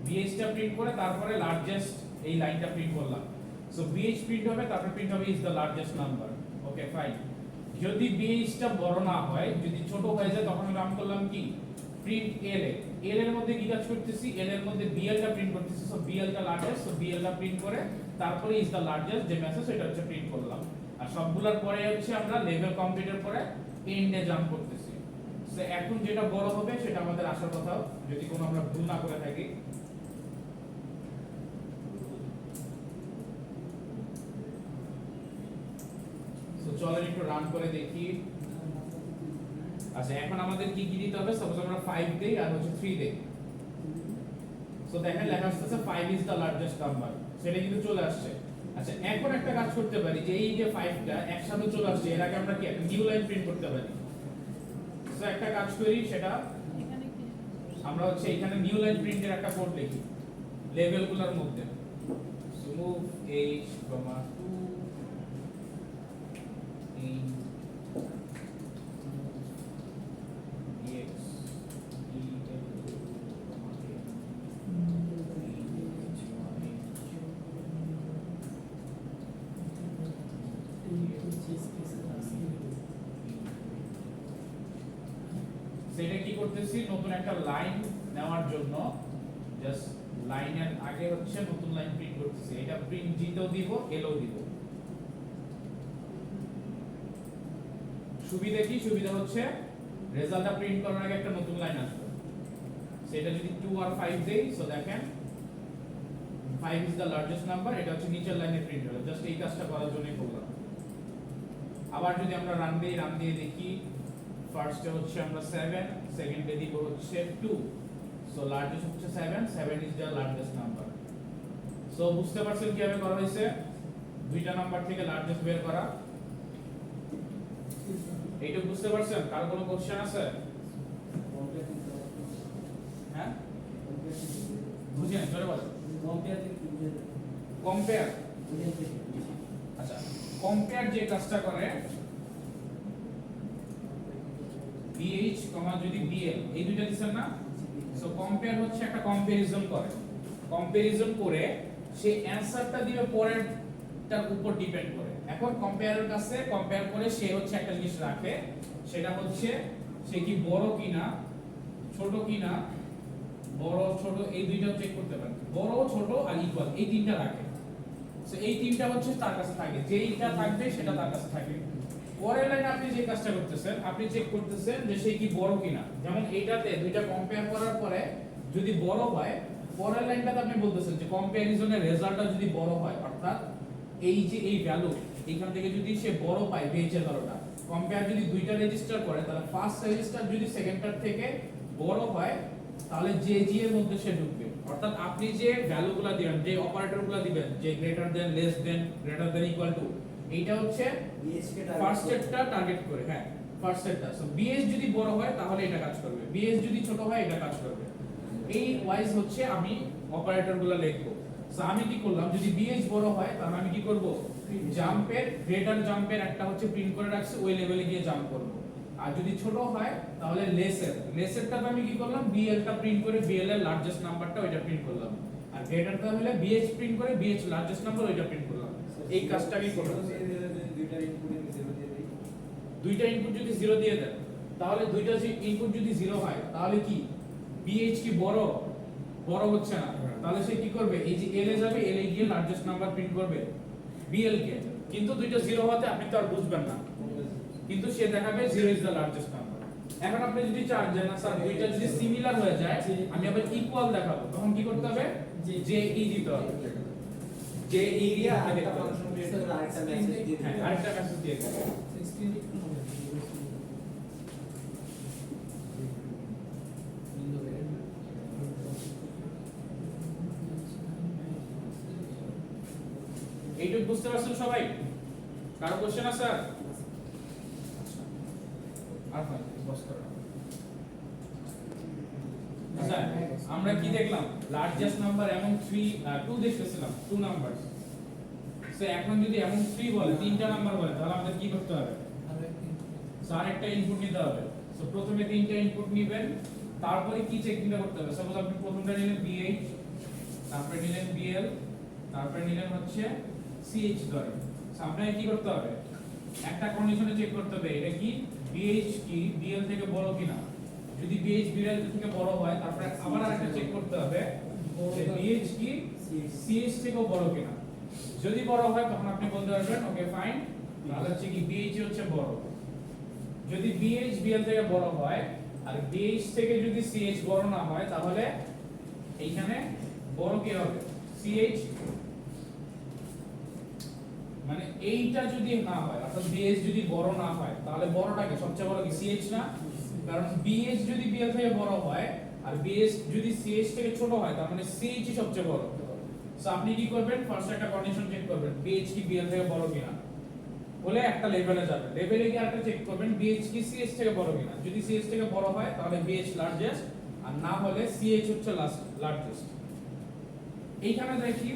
BH টা প্রিন্ট করে তারপরে লার্জেস্ট এই লাইনটা প্রিন্ট করলাম। সো BH প্রিন্ট হবে, তারপর প্রিন্ট হবে is the largest number. Okay fine. যদি BH টা বড় না হয়, যদি ছোট হয়ে যায়, তখন আমি করলাম কি, প্রিন্ট L এ। L এর মধ্যে কি কাজ করতেছি, L এর মধ্যে BL টা প্রিন্ট করতেছি। সো BL টা লার্জেস্ট, সো BL টা প্রিন্ট করে তারপরে ইজ দ্য লার্জেস্ট যে মেসেজ, এটা হচ্ছে প্রিন্ট করলাম। আর সবগুলোর পরে হচ্ছে আমরা লেভেল কমপ্লিটের পরে এন্ডে জাম্প করতেছি। সো এখন যেটা বড় হবে সেটা আমাদের আসার কথা, যদি কোনো আমরা ভুল না করে থাকি। সো চলেন একটু রান করে দেখি। আচ্ছা এখন আমাদের কি কি দিতে হবে, সাপোজ আমরা 5 দেই আর হচ্ছে 3 দেই। সো দেখেন লেখা আসছে 5 ইজ দ্য লার্জেস্ট নাম্বার, সেটা কিন্তু চলে আসছে। আচ্ছা এখন একটা কাজ করতে পারি, যে এই যে 5 টা একসাথে চলে আসছে, এর আগে আমরা কি একটা নিউ লাইন প্রিন্ট করতে পারি। সো একটা কাজ করি, সেটা এখানে কি আমরা হচ্ছে এখানে নিউ লাইন প্রিন্টের একটা কোড লিখি লেভেলগুলোর মধ্যে। So move h, 2 in dx সেটা কি করতেছি, নতুন একটা লাইন নেওয়ার জন্য জাস্ট লাইনের আগে হচ্ছে নতুন লাইন প্রিন্ট করতেছি। এটা প্রিন্ট জিতেও দিব, এলও দিব। সুবিধা কি, সুবিধা হচ্ছে রেজাল্টটা প্রিন্ট করার আগে একটা নতুন লাইন আসবে। সেটা যদি 2 আর 5 দেই, সো দেখেন 5 ইজ দ্য লার্জেস্ট নাম্বার, এটা হচ্ছে নিচের লাইনে প্রিন্ট হবে। জাস্ট এই কাজটা করার জন্যই করলাম। আবার যদি আমরা রান দিয়ে দেখি, ফার্স্টে হচ্ছে আমরা 7, সেকেন্ডে দিব হচ্ছে 2। সো লার্জেস্ট হচ্ছে 7 is the largest number. So বুঝতে পারছেন কিভাবে করা হয়েছে, দুইটা নাম্বার থেকে লার্জেস্ট বের করা। এইটা বুঝতে পারছেন? কার কোনো কোশ্চেন আছে? হ্যাঁ বুঝেন, জোরে বলেন। কম্পেয়ার, আচ্ছা কম্পেয়ার যে কাজটা করে, BH, যদি BL এই দুইটা দিছেন না, সো কম্পেয়ার হচ্ছে একটা কম্পারিজন করে। কম্পারিজন করে সে অ্যানসারটা দিবে পরেরটার উপর ডিপেন্ড করে। এখন কম্পেয়ারের কাছে কম্পেয়ার করে সে হচ্ছে একটা জিনিস রাখে, সেটা হচ্ছে সে কি বড় কিনা, ছোট কিনা, বড় ছোট এই দুইটা চেক করতে পারে। বড়, ছোট আর ইকুয়াল এই তিনটা রাখে। সো এই তিনটা হচ্ছে তার কাছে থাকে, যেইটা থাকবে সেটা তার কাছে থাকে। পরের লাইনে আপনি যে কাজটা করতেছেন, আপনি চেক করতেছেন যে সে কি বড় কিনা। যেমন এইটাতে দুইটা কম্পেয়ার করার পরে যদি বড় হয়, পরের লাইনটাতে আপনি বলতেছেন যে কম্প্যারিজনের রেজাল্টটা যদি বড় হয়, অর্থাৎ এই যে এই ভ্যালু এখান থেকে যদি সে বড় পায় BH এর ভ্যালুটা, কম্পেয়ার যদি দুইটা রেজিস্টার করে, তাহলে ফার্স্ট রেজিস্টার যদি সেকেন্ডটার থেকে বড় হয়, তাহলে JG এর মধ্যে সে ঢুকবে। অর্থাৎ আপনি যে ভ্যালুগুলো দিবেন, যে অপারেটরগুলো দিবেন, যে greater than, less than, greater then, equal to, এইটা হচ্ছে BH কে ফার্স্ট টার্গেট সেটটা টার্গেট করে। হ্যাঁ, ফার্স্ট সেটটা। সো বিএস যদি বড় হয় তাহলে এটা কাজ করবে, বিএস যদি ছোট হয় এটা কাজ করবে। এই ওয়াইজ হচ্ছে আমি অপারেটরগুলো লিখবো। সো আমি কি করলাম, যদি বিএস বড় হয় তাহলে আমি কি করব, জাম্পের গ্রেটার জাম্পের একটা হচ্ছে প্রিন্ট করে রাখছি, ওই লেভেলে গিয়ে জাম্প করব। আর যদি ছোট হয় তাহলে লেসেরটা আমি কি করলাম, বিএলটা প্রিন্ট করে বিএল এর লার্জেস্ট নাম্বারটা ওইটা প্রিন্ট করলাম। আর গ্রেটারটা হলে বিএচ প্রিন্ট করে বিএচ লার্জেস্ট নাম্বার ওইটা প্রিন্ট করলাম। এই কাজটা আমি করলাম। দুইটা ইনপুটে 0 দিয়ে দেই। দুইটা ইনপুট যদি 0 দিয়ে দেন তাহলে দুইটা ইনপুট যদি 0 হয় তাহলে কি বিএইচ কি বড় হচ্ছে না, তাহলে সে কি করবে, এই যে এল এ যাবে, এল এ গিয়ে লার্জেস্ট নাম্বার প্রিন্ট করবে বিএল কে। কিন্তু দুইটা 0 হতে আপনি তো আর বুঝবেন না, কিন্তু সে দেখাবে 0 ইজ দ্য লার্জেস্ট নাম্বার। এখন আপনি যদি চান যে না স্যার দুইটা যদি সিমিলার হয়ে যায়, আমি আবার ইকুয়াল দেখাবো, তখন কি করতে হবে, যে ই দিতে হবে, যে ই দিয়ে আগে একটা ফাংশন ক্রিয়েট করে আরেকটা মেসেজ দিয়ে হ্যাঁ দিই। আরেকটা মেসেজ দিয়ে দেবে। 16 একটু হবে এইটুকু বুঝতে পারছেন সবাই? কারো কোশ্চেন আছে স্যার? আর ভাই বস করো। আচ্ছা, আমরা কি দেখলাম, লার্জেস্ট নাম্বার এমন 2 দেখতেছিলাম, 2 নাম্বারস। সো এখন যদি এমন 3 বলে, তিনটা নাম্বার বলে, তাহলে আমাদের কি করতে হবে, স্যার একটা ইনপুট নিতে হবে। সো প্রথমে তিনটা ইনপুট নেবেন, তারপরে কি চেকিংটা করতে হবে। সাপোজ আপনি প্রথমটা নিলেন বিএইচ, তারপরে নিলেন বিএল, তারপরে নিলেন হচ্ছে সিএইচ ধরে। সো আপনাকে কি করতে হবে, একটা কন্ডিশনে চেক করতে হবে এটা কি বিএইচ কি বিএল থেকে বড় কিনা। যদি বিএইচ বিএল থেকে বড় হয় তারপরে আবার আরেকটা চেক করতে হবে যে বিএইচ কি সিএইচ থেকে বড় কিনা। যদি বড় হয় তখন আপনি বলতে পারবেন ওকে ফাইন, তাহলে হচ্ছে কি বিএইচ হচ্ছে বড়। যদি বিএইচ বিএল থেকে বড় হয় আর বিএইচ থেকে যদি সিএইচ বড় না হয় তাহলে এইখানে বড় কি হবে, সিএইচ। মানে এইটা যদি না হয়, অর্থাৎ বিএইচ যদি বড় না হয় তাহলে বড়টাকে সবচেয়ে বড় কি সিএইচ না, কারণ বিএইচ যদি বিএল থেকে বড় হয় আর বিএইচ যদি সিএইচ থেকে ছোট হয় তার মানে সিএইচ সবচেয়ে বড়। সো আপনি কি করবেন, ফার্স্ট একটা কন্ডিশন চেক করবেন বিএইচ কি বিএল থেকে বড় কিনা, বলে একটা লেভেলে যাবেন, লেভেলে গিয়ে একটা চেক করবেন বিএইচ কি সিএইচ থেকে বড় কিনা। যদি সিএইচ থেকে বড় হয় তাহলে বিএইচ লার্জেস্ট, আর না হলে সিএইচ হচ্ছে লার্জেস্ট। এইখানে দেখি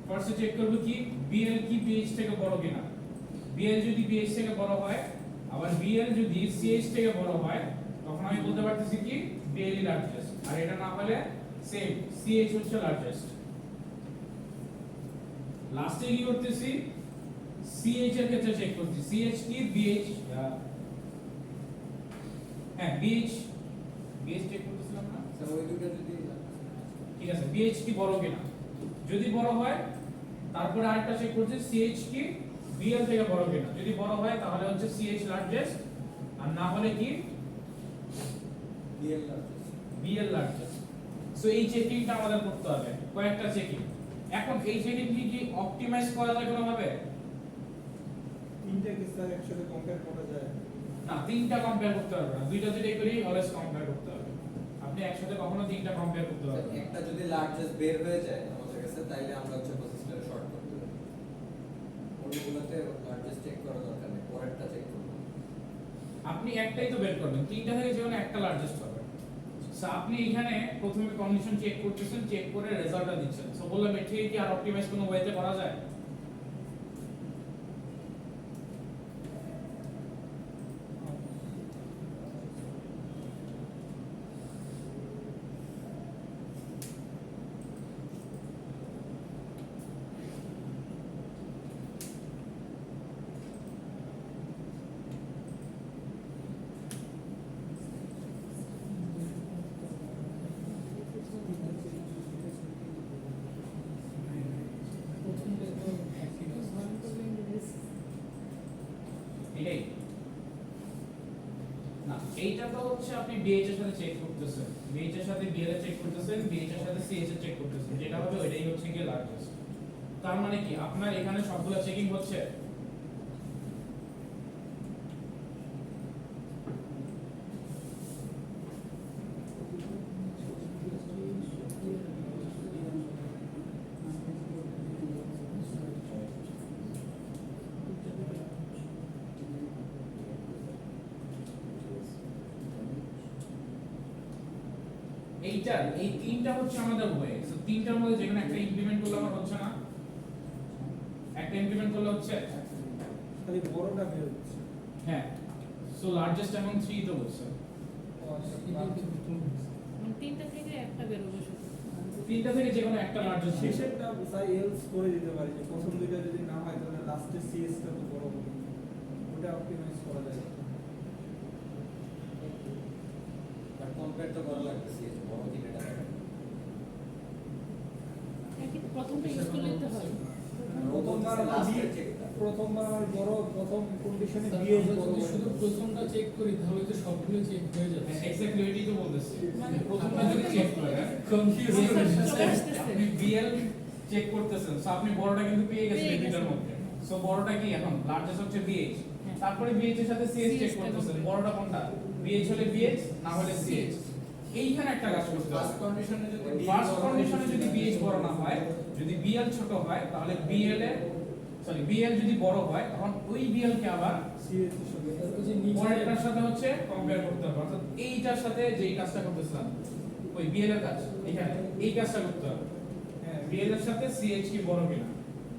ফার্স্টে চেক করব কি বিএল কি বিএইচ থেকে বড় কিনা। বিএল যদি বিএইচ থেকে বড় হয়, আবার বিএল যদি সিএইচ থেকে বড় হয়, তখন আমি বলতে পারতেছি কি বিএল ই লার্জেস্ট। আর এটা না হলে সেম সিএইচ হচ্ছে লার্জেস্ট। লাস্টে কি করতেছি, সিএইচ এর ক্ষেত্রে চেক করছি সিএইচ কি বিএইচ, হ্যাঁ বিএইচ চেক করতেছিলাম না স্যার ওই দুটো যদি ঠিক আছে, বিএইচ কি বড় কিনা। যদি বড় হয় তারপরে আরেকটা চেক করছি সিএইচ কি বিএল থেকে বড় কিনা। যদি বড় হয় তাহলে হচ্ছে সিএইচ লার্জেস্ট, আর না হলে কি বিএল লার্জেস্ট। সো এই চেকিংটা আমাদের করতে হবে, কয়েকটা চেকিং। এখন এই চেকিং কি অপটিমাইজ করা যায় কোনো ভাবে? তিনটা কি স্যার একসাথে কম্পেয়ার করা যায়? না, তিনটা কম্পেয়ার করতে পারবে না, দুইটা যদি করি অলওয়েজ কম্পেয়ার করতে হবে। আপনি একসাথে কখনো তিনটা কম্পেয়ার করতে পারবেন না। একটা যদি লার্জেস্ট বের হয়ে যায় আমাদের কাছে, তাইলে আমরা হচ্ছে প্রসেসটা শর্ট করতে পারি। অন্যগুলোতে লার্জেস্ট চেক করা দরকার নেই, পরেরটা চেক করব। আপনি একটাই তো বের করবেন, তিনটা থেকে যেমন একটা লার্জেস্ট হবে। সো আপনি এখানে প্রথমে কন্ডিশন চেক করতেছেন, চেক করে রেজাল্টটা দিচ্ছেন। সো বললাম এর থেকে কি আর অপটিমাইজ কোনো ওয়েতে করা যায়? এটাই না, এইটা তো হচ্ছে আপনি বিএইচ এর সাথে চেক করতেছেন, বিএইচ এর সাথে বিএল এর চেক করতেছেন, বিএইচ এর সাথে সিএইচ এর চেক করতেছেন, যেটা হবে ওইটাই হচ্ছে কি লার্জেস্ট। তার মানে কি আপনার এখানে সবগুলো চেকিং হচ্ছে। এইটার এই তিনটা হচ্ছে আমাদের ওয়ে। সো তিনটার মধ্যে যেকোনো একটা ইমপ্লিমেন্ট করলে আমার হচ্ছে না, একটা ইমপ্লিমেন্ট করলে হচ্ছে খালি বড়টা বের হচ্ছে। হ্যাঁ। সো লার্জেস্ট অ্যামং 3 তো বলছে, মানে তিনটা থেকে একটা বেরোবে শুধু। তিনটা থেকে যেকোনো একটা লার্জেস্ট শেষে শেষেরটা সাই এলস করে দিতে পারি যে প্রথম দুইটা যদি না হয় তাহলে লাস্টে সিএসটা তো বড় হবে, ওটা অপটিমাইজ করা যায়। বাট কম্পেয়ার তো করা লাগবে সিএস বড় কি এটা একই প্রথমটা ইউজ করলে তো হয়। প্রথমবার লাস্টের চেকটা প্রথমবার বড় প্রথম কন্ডিশনে তাহলে বিয়ে আমরা বড় যদি হবে। শুধু প্রথমটা চেক করি তাহলে তো সবগুলো চেক হয়ে যাবে। এক্স্যাক্টলি এটাই তো বলতেছি। মানে প্রথমটা যদি চেক করেন, কনফিউজ হয়ে চলে যাচ্ছে। আসতেছে। আপনি বিএল চেক করতেছেন, সো আপনি বড়টা কিন্তু পেয়ে গেছেন পেয়ে এই দুইটার গেছেন। মধ্যে। সো বড়টা কি এখন লার্জেস্ট হচ্ছে বিএইচ, হ্যাঁ। তারপরে বিএইচ এর সাথে সিএইচ চেক CH টা করতেছেন, করতে। বড়টা কোনটা, বিএইচ হলে বিএইচ না হলে সিএইচ। এইখানে একটা কাজ করতে ফার্স্ট হবে। কন্ডিশনে যদি ফার্স্ট কন্ডিশনে যদি বিএইচ বড় না হয়, যদি বিএল ছোট হয়, তাহলে বিএল যদি বড় হয় তখন ওই বিএল কে আবার সিএস এর সাথে ওই যে নিচে পরেরটার সাথে হচ্ছে কম্পেয়ার করতে হবে। অর্থাৎ এইটার সাথে যেই কাজটা করতেছিলাম ওই বিএল এর কাজ, এখানে এই কাজটা করতে হবে। হ্যাঁ বিএল এর সাথে সিএইচ কি বড় কিনা,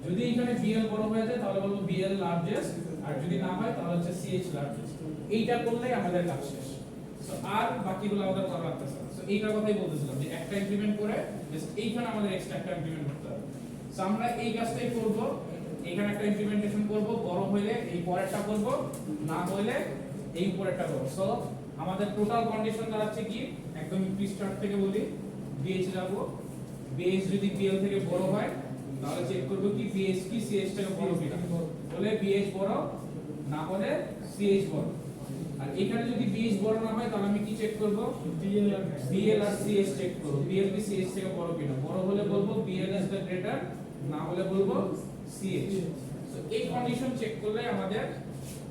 যদি এখানে বিএল বড় হয়ে যায় তাহলে বলবো বিএল লার্জেস্ট, আর যদি না হয় তাহলে হচ্ছে সিএইচ লার্জেস্ট। এইটা করলেই আমাদের কাজ শেষ। সো আর বাকিগুলো আমাদের করা লাগতেছে না। সো এইটার কথাই বলতেছিলাম যে একটা ইমপ্লিমেন্ট করে জাস্ট এইখানে আমাদের এক্সট্রা একটা ইমপ্লিমেন্ট করতে হবে। সো আমরা এই কাজটাই করব, এখানে একটা ইমপ্লিমেন্টেশন করব, বড় হইলে এই পরেরটা করব, না হইলে এই উপরেরটা করব। সো আমাদের টোটাল কন্ডিশন দাঁড়াচ্ছে কি, একদম স্টার্ট থেকে বলি, বিএইচ যাব, বিএইচ যদি বিএল থেকে বড় হয় তাহলে চেক করব কি বিএইচ কি সিএইচ থেকে বড় কিনা, বলে বিএইচ বড়, না হলে সিএইচ বড়। আর এখানে যদি বিএইচ বড় না হয় তাহলে আমি কি চেক করব, বিএল আর সিএইচ চেক করব, বিএল কি সিএইচ থেকে বড় কিনা, বড় হলে বলবো বিএল ইজ দ্য গ্রেটার, না হলে বলবো সিএইচ। সো এই কন্ডিশন চেক করলে আমাদের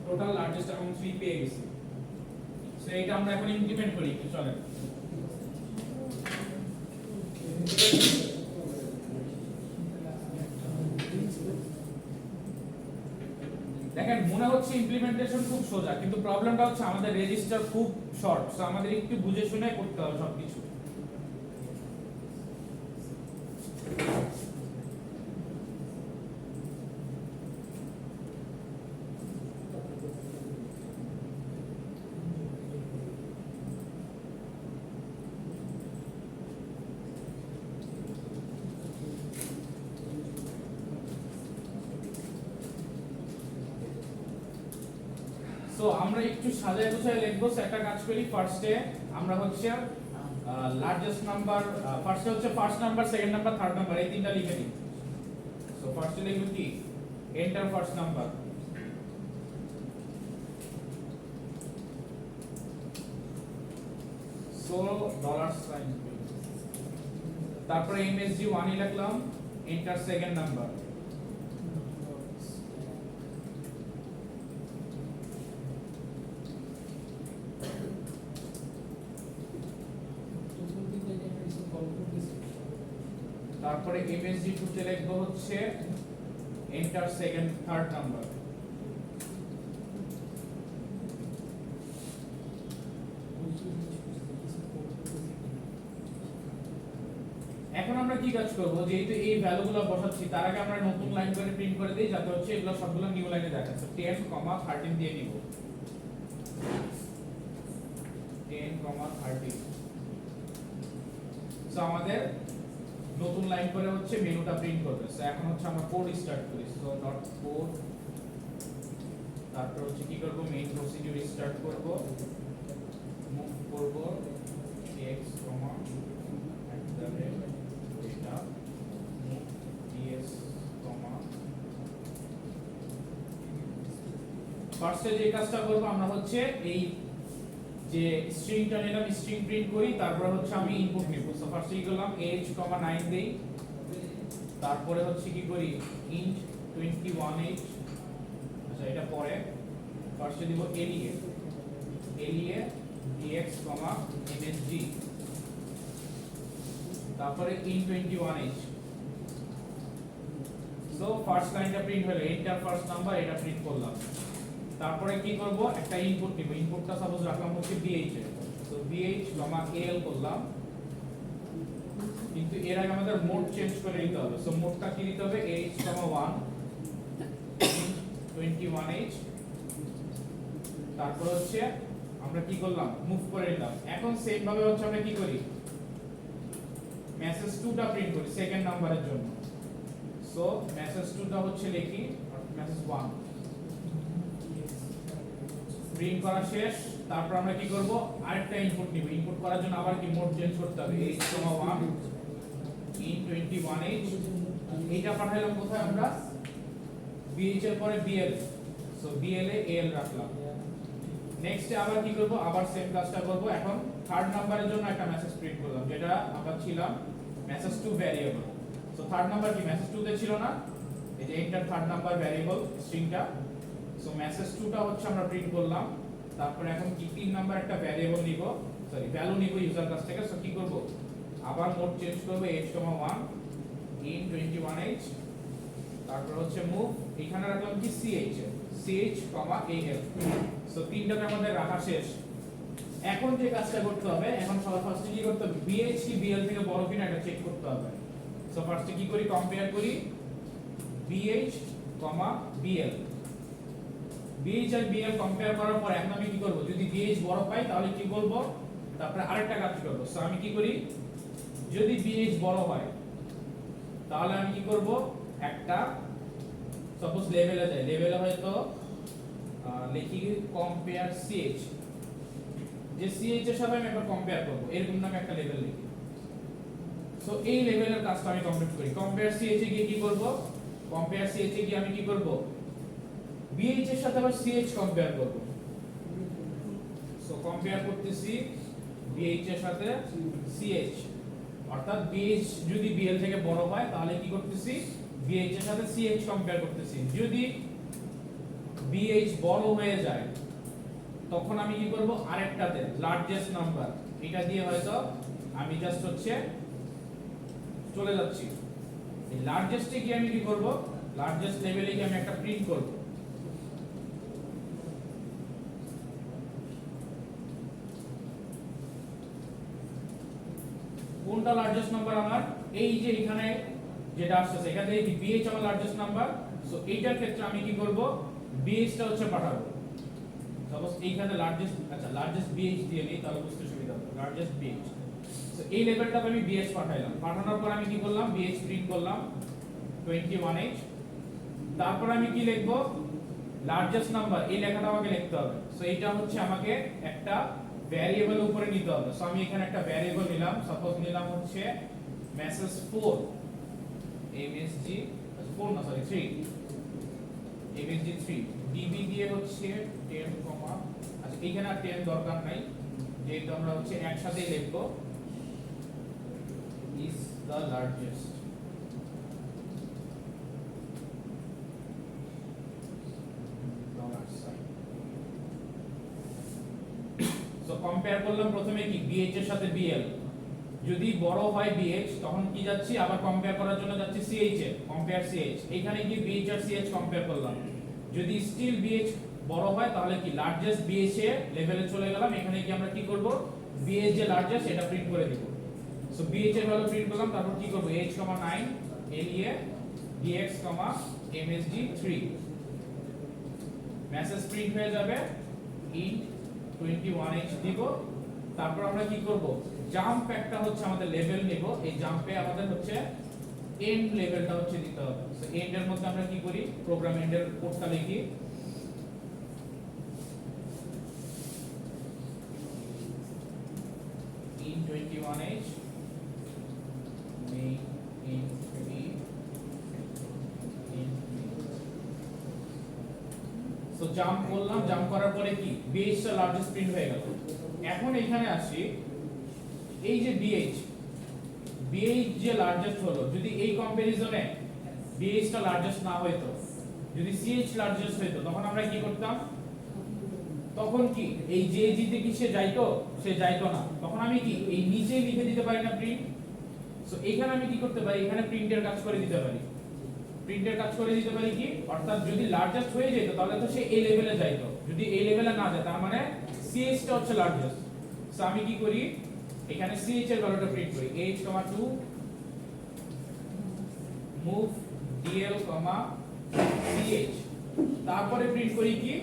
টোটাল লার্জেস্ট অ্যামাউন্ট 3 পেয়ে গেছি। সো এটা আমরা এখন ইমপ্লিমেন্ট করি, একটু চলেন। দেখেন মনে হচ্ছে ইমপ্লিমেন্টেশন খুব সোজা, কিন্তু প্রবলেমটা হচ্ছে আমাদের রেজিস্টার খুব শর্ট। সো আমাদের একটু বুঝে শুনে করতে হবে সবকিছু। সো আমরা একটু সাজায় গুছায় লিখবো। সো একটা কাজ করি, ফার্স্টে আমরা হচ্ছে লার্জেস্ট নাম্বার, ফার্স্টে হচ্ছে first number, second number, third number, এই তিনটা লিখে নিই। সো ফার্স্টে লিখব কি, এন্টার ফার্স্ট নাম্বার, সো $, তারপরে এমএসজি 1 লিখলাম, এন্টার সেকেন্ড নাম্বার, তারপরে এমএসজি 2 তে লিখবো হচ্ছে এন্টার সেকেন্ড থার্ড নাম্বার, এখন আমরা কি কাজ করব, যেহেতু এই ভ্যালুগুলো বসাচ্ছি তার আগে আমরা নতুন লাইন করে প্রিন্ট করে দেই, যাতে হচ্ছে এগুলো সবগুলো নিউ লাইনে দেখাচ্ছে। 10, 13 দিয়ে নিব, 10, 13। সো আমাদের নতুন লাইন করে হচ্ছে মেনুটা প্রিন্ট করবে। সো এখন হচ্ছে আমরা কোড স্টার্ট করি। সো ডট কোড, তারপর হচ্ছে কি করব, মেইন প্রসিডিউর স্টার্ট করব, মুভ করব x, এটা মুভ ds, ফার্স্টে যে কাজটা করব আমরা হচ্ছে এই যে স্ট্রিংটা নিলাম, স্ট্রিং প্রিন্ট করি, তারপর হচ্ছে আমি ইনপুট নিব। সো ফার্স্টে কি করলাম, age, 9 দেই, তারপরে হচ্ছে কি করি, int 21h, আচ্ছা এটা পরে ফার্স্টে দিব lea dx, msg, তারপরে int 21h। সো ফার্স্ট লাইনটা প্রিন্ট হলো, এন্টার ফার্স্ট নাম্বার, এটা প্রিন্ট করলাম। তারপরে কি করব, একটা ইনপুট নিব, ইনপুটটা সাপোজ রাখলাম হচ্ছে bh এর। সো bh, al করলাম, কিন্তু এর আগে আমাদের মোড চেঞ্জ করে নিতে হবে। সো মোডটা কি দিতে হবে h, 1 21h। তারপর হচ্ছে আমরা কি করলাম মুভ করে নিলাম। এখন সেম ভাবে হচ্ছে আমরা কি করি মেসেজ 2টা প্রিন্ট করি সেকেন্ড নাম্বারের জন্য। সো মেসেজ 2টা হচ্ছে লিখি মেসেজ 1 প্রিন্ট করা শেষ। তারপর আমরা কি করব আরেকটা ইনপুট নিব। ইনপুট করার জন্য আবার কি মোড চেঞ্জ করতে হবে h, 1 in 21h। এটা পাঠাইলাম কোথায় আমরা bh এর পরে bl। সো bl এ al রাখলাম। নেক্সট আবার কি করব আবার সেম কাজটা করব। এখন থার্ড নাম্বারের জন্য একটা মেসেজ প্রিন্ট করলাম যেটা আমরা ছিলাম message 2 variable. So third number কি মেসেজ 2 তে ছিল না, এই যে এন্টার থার্ড নাম্বার ভ্যারিয়েবল স্ট্রিংটা। সো মেসেজ 2টা হচ্ছে আমরা প্রিন্ট করলাম। তারপর এখন কি 3 নাম্বার একটা ভ্যারিয়েবল নিব, সরি ভ্যালু নিব ইউজার কাছ থেকে। সো কি করব আবার মোড চেঞ্জ করব h, 1 in 21h। তারপর হচ্ছে মুভ এখানে রাখলাম কি ch, al। সো তিনটাকে আমাদের রাখা শেষ। এখন যে কাজটা করতে হবে, এখন সবার ফার্স্টে কি করতে হবে bh কি bl থেকে বড় কিনা এটা চেক করতে হবে। সো ফার্স্টে কি করি কম্পেয়ার করি bh, bl। bh আর bl কম্পেয়ার করার পর এখন আমি কি করব যদি bh বড় পাই তাহলে কি বলবো, তারপরে আরেকটা কাজ করব। সো আমি কি করি যদি bh বড় হয় তাহলে আমি কি করব একটা সাপোজ লেভেলে যাই, লেভেলে হয়তো লিখি কম্পেয়ার ch, যে ch এর সাথে আমি একবার কম্পেয়ার করব এরকম নামে একটা লেভেল লিখি। সো এই লেভেলের কাজটা আমি কমপ্লিট করি। কম্পেয়ার ch এ গিয়ে কি করব কম্পেয়ার ch এ গিয়ে আমি কি করব bh এর সাথে আবার ch কম্পেয়ার করব। সো কম্পেয়ার করতেছি bh এর সাথে ch, অর্থাৎ bh যদি bl থেকে বড় হয় তাহলে কি করতেছি bh এর সাথে ch কম্পেয়ার করতেছি। যদি bh বড় হয়ে যায় তখন আমি কি করব আরেকটাতে লার্জেস্ট নাম্বার এটা দিয়ে হয়তো আমি জাস্ট হচ্ছে চলে যাচ্ছি। এই লার্জেস্টে গিয়ে আমি কি করব লার্জেস্ট লেভেলে গিয়ে আমি একটা প্রিন্ট করব। কোনটা লার্জেস্ট নাম্বার আমার এই যে এখানে যেটা আসছে এখান থেকে কি bh আমার লার্জেস্ট নাম্বার। সো এইটার ক্ষেত্রে আমি কি করব bh টা হচ্ছে পাঠাবো। সাপোজ এইখানে লার্জেস্ট লার্জেস্ট bh দিয়ে নেই তাহলে বুঝতে সুবিধা হবে লার্জেস্ট bh। সো এই লেভেলটা আমি bh পাঠাইলাম। পাঠানোর পর আমি কি করলাম bh প্রিন্ট করলাম 21h। তারপর আমি কি লিখব লার্জেস্ট নাম্বার এই লেখাটা আমাকে লিখতে হবে। সো এইটা হচ্ছে আমাকে একটা ভ্যারিয়েবল উপরে নিতে হবে। সো আমি এখানে একটা ভ্যারিয়েবল নিলাম, সাপোজ নিলাম হচ্ছে মেসেজ 4 msg 4 না সরি 3 msg 3 db দিয়ে হচ্ছে 10, আচ্ছা এখানে আর 10 দরকার নাই যেহেতু আমরা হচ্ছে একসাথেই লিখব is the largest। So compare করলাম প্রথমে কি bh এর সাথে bl। যদি বড় হয় bh তখন কি যাচ্ছি আবার কম্পেয়ার করার জন্য যাচ্ছি ch এ কম্পেয়ার ch। এখানে কি bh আর ch কম্পেয়ার করলাম। যদি স্টিল bh বড় হয় তাহলে কি লার্জেস্ট bh এ লেভেলে চলে গেলাম। এখানে কি আমরা কি করব bh যে লার্জেস্ট এটা প্রিন্ট করে দেব। সো bh এর ভ্যালু প্রিন্ট করলাম। তারপর কি করব h, 9 lea dx, msg 3 message print হয়ে যাবে int 21h দিব। তারপর আমরা কি করব জাম্প একটা হচ্ছে আমাদের লেভেল নেব। এই জাম্পে আমাদের হচ্ছে এন্ড লেভেলটা হচ্ছে দিতে হবে। সো এন্ড এর মধ্যে আমরা কি করি প্রোগ্রাম এন্ডের কোডটা লিখি in 21h main in 3 in 3। So jump করলাম, জাম্প করার পরে কি bh টা লার্জেস্ট প্রিন্ট হয়ে গেল। এখন এখানে আসি এই যে bh যে লার্জেস্ট হলো, যদি এই কম্পারিজনে bh টা লার্জেস্ট না হইতো, যদি ch লার্জেস্ট হইতো তখন আমরা কি করতাম, তখন কি এই যে জিতে কি সে যাইতো, সে যাইতো না। তখন আমি কি এই নিচে লিখে দিতে পারি না প্রিন্ট। সো এখানে আমি কি করতে পারি এখানে প্রিন্টের কাজ করে দিতে পারি। প্রিন্টের কাজ করে দিতে পারি কি অর্থাৎ যদি লার্জেস্ট হয়ে যেত তাহলে তো সে এই লেভেলে যাইতো। যদি এই লেভেলে না যায় তার মানে ch টা হচ্ছে লার্জেস্ট। সো আমি কি করি এখানে ch এর ভ্যালুটা প্রিন্ট করি h, 2 মুভ ডিএল কমা সিএইচ, তারপরে প্রিন্ট করি কি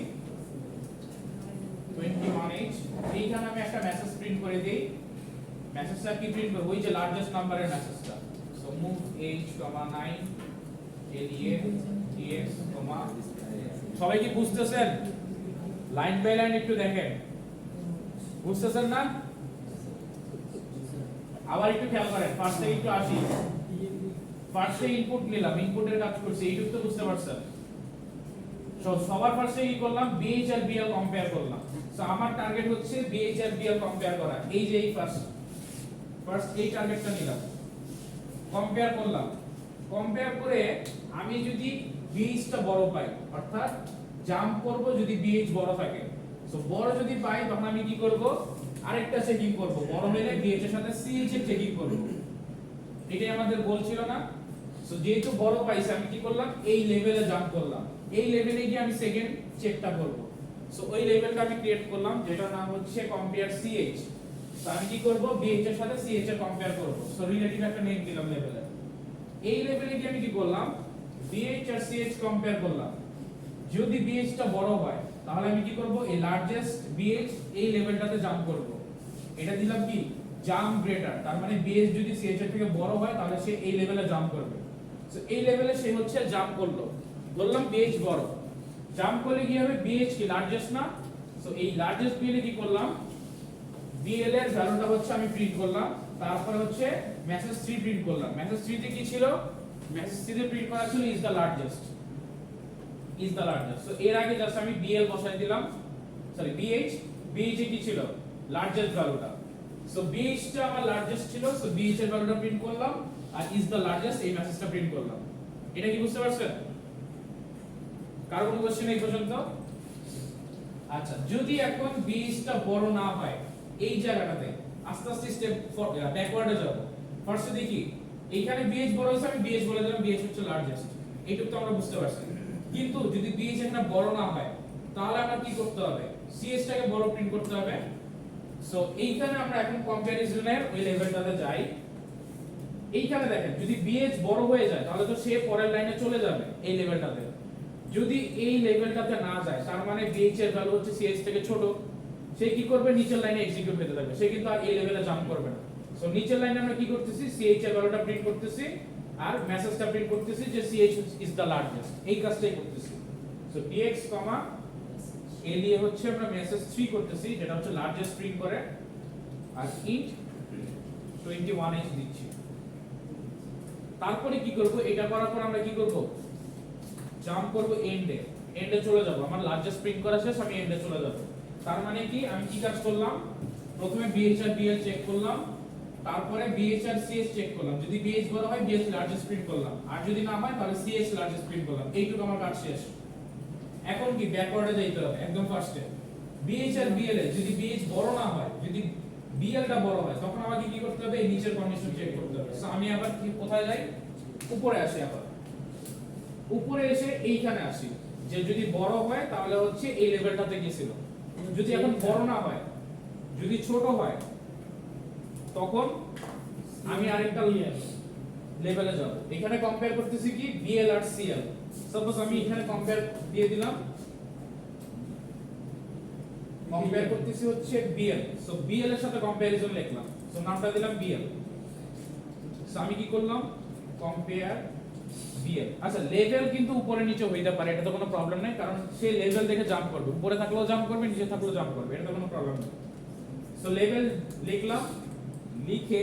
21h। এইখানে আমি একটা মেসেজ প্রিন্ট করে দেই। মেসেজটা কি প্রিন্ট করব? ওই যে লার্জেস্ট নাম্বারের মেসেজটা। So move h, 9 LEA dx, সবাই কি বুঝতেছেন? লাইন বাই লাইন একটু দেখেন, বুঝতেছেন না? আবার একটু খেয়াল করেন, ফার্স্ট থেকে একটু আসি। ফার্স্টে ইনপুট নিলাম, ইনপুটের কাজ করছি, এইটুকু তো বুঝতে পারছেন। সো সবার ফার্স্টে কি করলাম? BH আর BL কম্পেয়ার করলাম। সো আমার টার্গেট হচ্ছে BH আর BL কম্পেয়ার করা। এই যে এই ফার্স্ট এই টার্গেটটা নিলাম, কম্পেয়ার করলাম। কম্পেয়ার করে আমি যদি BH টা বড় পাই, অর্থাৎ জাম্প করব যদি BH বড় থাকে। সো বড় যদি পাই তখন আমি কি করব? আরেকটা চেকিং করব, বড় হলে BH এর সাথে CH এর চেকিং করব। এটাই আমাদের গোল ছিল না? সো যেহেতু বড় পাইছি আমি কি করলাম? এই লেভেলে জাম্প করলাম। এই লেভেলে গিয়ে আমি সেকেন্ড চেকটা করব। সো ওই লেভেলটা আমি ক্রিয়েট করলাম, যেটার নাম হচ্ছে কম্পেয়ার CH। সো আমি কি করব? BH এর সাথে CH এর কম্পেয়ার করব। সো রিলেটিভ একটা নেম দিলাম লেভেলে। এই লেভেলে গিয়ে আমি কি করলাম? BH আর CH কম্পেয়ার করলাম। যদি BH টা বড় হয় তাহলে আমি কি করব? এই লার্জেস্ট BH এই লেভেলটাতে জাম্প করব। এটা দিলাম কি? Jump greater. তার মানে BH যদি CH এর থেকে বড় হয় তাহলে সে এই লেভেলে জাম্প করবে। সো এই লেভেলে সে হচ্ছে জাম্প করলো, বললাম BH বড়। জাম্প করলে কি হবে? BH কি লার্জেস্ট না? সো এই লার্জেস্ট BL এ কি করলাম? BL এর ভ্যালুটা হচ্ছে আমি প্রিন্ট করলাম, তারপরে হচ্ছে মেসেজ 3 প্রিন্ট করলাম। মেসেজ 3 তে কি ছিল? মেসেজ 3 তে প্রিন্ট করা ছিল is the largest, is the largest. So এর আগে জাস্ট আমি BL বসাই দিলাম, সরি BH এ কি ছিল? লার্জেস্ট ভ্যালুটা। সো BH টা আমার লার্জেস্ট ছিল, সো BH এর ভ্যালুটা প্রিন্ট করলাম আর ইজ দ্য লার্জেস্ট এই মেসেজটা প্রিন্ট করলাম। এটা কি বুঝতে পারছেন? কারো কোনো কোশ্চেন এই পর্যন্ত? আচ্ছা, যদি এখন BH টা বড় না হয় এই জায়গাটাতে, আস্তে আস্তে স্টেপ ব্যাকওয়ার্ডে যাব। ফার্স্টে দেখি এইখানে BH বড় হইছে, আমি BH বলে দিলাম BH হচ্ছে লার্জেস্ট। এইটুকু তো আমরা বুঝতে পারছি। কিন্তু যদি BH এখানে বড় না হয় তাহলে আমরা কি করতে হবে? CH টাকে বড় প্রিন্ট করতে হবে। সো এইখানে আমরা এখন কম্প্যারিজনের ওই লেভেলটাতে যাই। এইখানে দেখেন, যদি BH বড় হয়ে যায় তাহলে তো সে পরের লাইনে চলে যাবে এই লেভেলটাতে। যদি এই লেভেলটাতে না যায় তার মানে BH এর ভ্যালু হচ্ছে CH থেকে ছোট, সে কি করবে? নিচের লাইনে এক্সিকিউট হতে থাকবে, সে কিন্তু আর এই লেভেলে জাম্প করবে না। সো নিচের লাইনে আমরা কি করতেছি? CH এর ভ্যালুটা প্রিন্ট করতেছি আর মেসেজটা প্রিন্ট করতেছি যে CH ইজ দ্য লার্জেস্ট, এই কাজটাই করতেছি। সো dx, LEA হচ্ছে আমরা মেসেজ 3 করতেছি, যেটা হচ্ছে লার্জেস্ট প্রিন্ট করে, আর int 21h দিচ্ছি। তারপরে কি করব? এটা করার পর আমরা কি করব? জাম্প করব এন্ডে, এন্ডে চলে যাব। আমার লার্জেস্ট প্রিন্ট করা শেষ, আমি এন্ডে চলে যাব। তার মানে কি? আমি কি কাজ করলাম? প্রথমে BH আর BL চেক করলাম, তারপরে BH আর CH চেক করলাম। যদি BH বড় হয় BH লার্জেস্ট প্রিন্ট করলাম, আর যদি না হয় তাহলে CH লার্জেস্ট প্রিন্ট করলাম। এইটুকু আমার কাজ শেষ। এখন কি ব্যাকওয়ার্ডে যাইতে হবে একদম ফার্স্টে। BH আর BL এ যদি BH বড় না হয়, যদি BL টা বড় হয়, তখন আমাকে কি করতে হবে? এই নিচের কন্ডিশন চেক করতে হবে। সো আমি আবার কি কোথায় যাই? উপরে আসি। আবার উপরে এসে এইখানে আসি, যে যদি বড় হয় তাহলে হচ্ছে এই লেভেলটাতে গিয়েছিল। যদি এখন বড় না হয়, যদি ছোট হয়, তখন আমি আরেকটা লেভেলে যাব। এখানে কম্পেয়ার করতেছি কি? BL আর CL। সাপোজ আমি এখানে কম্পেয়ার দিয়ে দিলাম, কম্পেয়ার করতেছি হচ্ছে BL। সো BL এর সাথে কম্পারিজন লিখলাম, সো নামটা দিলাম BL। সো আমি কি করলাম? Compare BL। আচ্ছা, লেভেল কিন্তু উপরে নিচে হইতে পারে, এটা তো কোনো প্রবলেম নাই, কারণ সে লেভেল দেখে জাম্প করবে, উপরে থাকলেও জাম্প করবে, নিচে থাকলেও জাম্প করবে, এটা তো কোনো প্রবলেম নেই। সো লেভেল লিখলাম, লিখে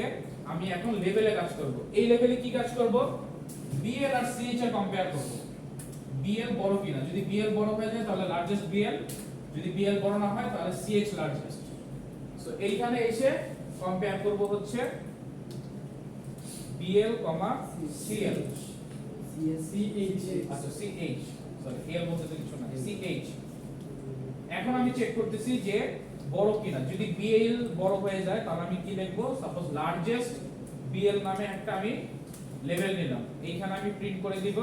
আমি এখন লেভেলে কাজ করব। এই লেভেলে কি কাজ করব? BL আর CH এর কম্পেয়ার করব। BL বড় কিনা, যদি BL বড় হয়ে যায় তাহলে লার্জেস্ট BL, যদি BL বড় না হয় তাহলে CH লার্জেস্ট। সো এইখানে এসে কম্পেয়ার করব হচ্ছে BL, CL, CH, আচ্ছা CH, সরি AL বলতে তো কিছু না, CH। এখন আমি চেক করতেছি যে বড় কিনা। যদি BL বড় হয়ে যায় তাহলে আমি কি লিখব? সাপোজ লার্জেস্ট BL নামে একটা আমি লেভেল নিলাম, এইখানে আমি প্রিন্ট করে দিব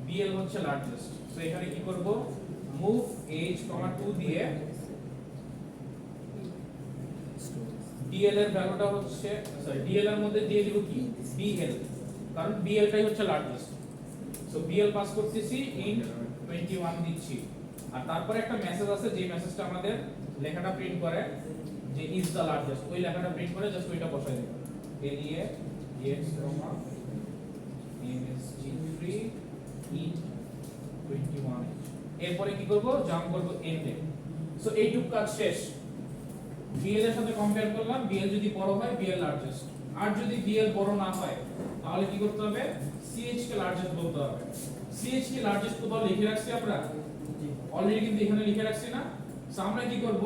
BL হচ্ছে লার্জেস্ট। সো এখানে কি করব? মুভ h, 2 দিয়ে DL এর ভ্যালুটা হচ্ছে, সরি DL এর মধ্যে দিয়ে দিব কি? BL, কারণ বিএল টাই হচ্ছে লার্জেস্ট। সো বিএল পাস করতেছি ইন 21 দিচ্ছি, আর তারপরে একটা মেসেজ আছে যে মেসেজটা আমাদের লেখাটা প্রিন্ট করে যে ইজ দা লার্জেস্ট, ওই লেখাটা প্রিন্ট করে জাস্ট ওইটা বসাই দেব এলিয়ে এক্স কমা msg3 in 21। এরপরে কি করব, জাম্প করব এন্ডে। সো এইটুক কাজ শেষ। বিএল এর সাথে কম্পেয়ার করলাম, বিএল যদি বড় হয় বিএল লার্জেস্ট, আর যদি বিএল বড় না হয় তাহলে কি করতে হবে, সিএইচ কে লার্জেস্ট বলতে হবে। সিএইচ কে লার্জেস্ট কোথাও লিখে রাখছি আমরা অলরেডি, কিন্তু এখানে লিখে রাখছি না। সো আমরা কি করব,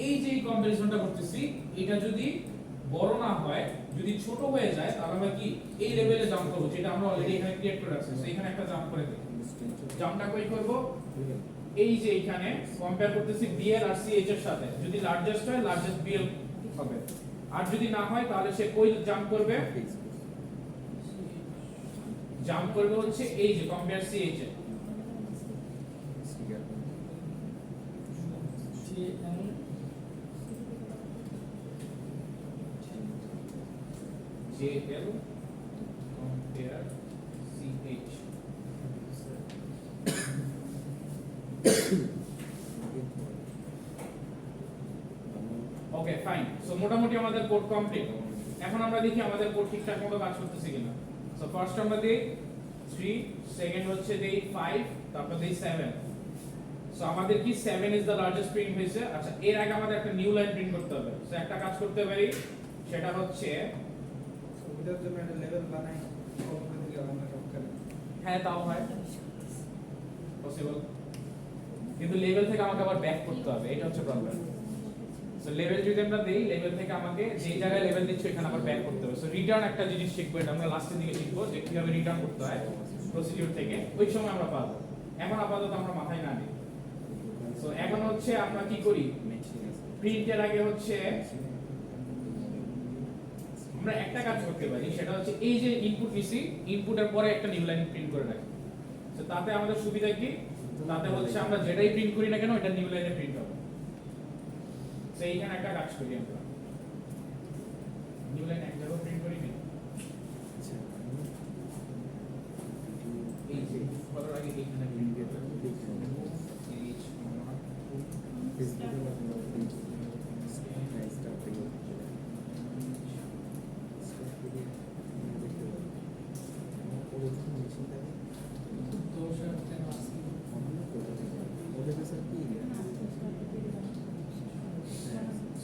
এই যে কম্পারিজনটা করতেছি এটা যদি বড় না হয়, যদি ছোট হয়ে যায় তাহলে আমরা কি এই লেভেলে জাম্প করব, যেটা আমরা অলরেডি এখানে ক্রিয়েট করে রাখছি। সো এখানে একটা জাম্প করে দিই। জাম্পটা কই করব, এই যে এখানে কম্পেয়ার করতেছি বিএল আর সিএইচ এর সাথে, যদি লার্জেস্ট হয় লার্জেস্ট বিএল হবে, আর যদি না হয় তাহলে সে কই জাম্প করবে, জাম্প করবে হচ্ছে এই যে কম্পেয়ার সিএইচ এ। JL compare CH। Okay fine. So মোটামুটি আমাদের কোড কমপ্লিট। এখন আমরা দেখি আমাদের কোড ঠিকঠাক মতো কাজ করতেছে কিনা। সো ফার্স্ট আমরা দেই 3, সেকেন্ড হচ্ছে দেই 5, তারপর দেই 7। সো আমাদের কি 7 ইজ দা লার্জেস্ট প্রিন্ট হয়েছে। আচ্ছা, এর আগে আমাদের একটা নিউ লাইন প্রিন্ট করতে হবে। সো একটা কাজ করতে পারি, সেটা হচ্ছে ওটার জন্য একটা লেভেল বানাই কল করে দিলে আমরা সব করে। হ্যাঁ তাও হয় পসিবল, কিন্তু লেভেল থেকে আমাকে আবার ব্যাক করতে হবে, এটা হচ্ছে প্রবলেম। সো লেভেল যদি আমরা দেই, লেভেল থেকে আমাকে যে জায়গায় লেভেল দিচ্ছি এখানে আবার ব্যাক করতে হবে। সো রিটার্ন একটা জিনিস শিখবো, এটা আমরা লাস্টের দিকে শিখবো যে কিভাবে রিটার্ন করতে হয় প্রসিডিউর থেকে, ওই সময় আমরা পাবো। এখন আপাতত আমরা মাথায় না নিই। সো এখন হচ্ছে আমরা কি করি, প্রিন্টের আগে হচ্ছে আমরা একটা কাজ করতে পারি, সেটা হচ্ছে এই যে ইনপুট নিছি, ইনপুটের পরে একটা নিউ লাইন প্রিন্ট করে রাখি। তো তাতে আমাদের সুবিধা কি, তাতে হচ্ছে আমরা যেটাই প্রিন্ট করি না কেন এটা নিউ লাইনে প্রিন্ট হবে। তো এইখানে একটা কাজ করি, আমরা নিউ লাইন এক জায়গায় প্রিন্ট করি না, এই যে করার আগে এইখানে প্রিন্ট করতে হবে।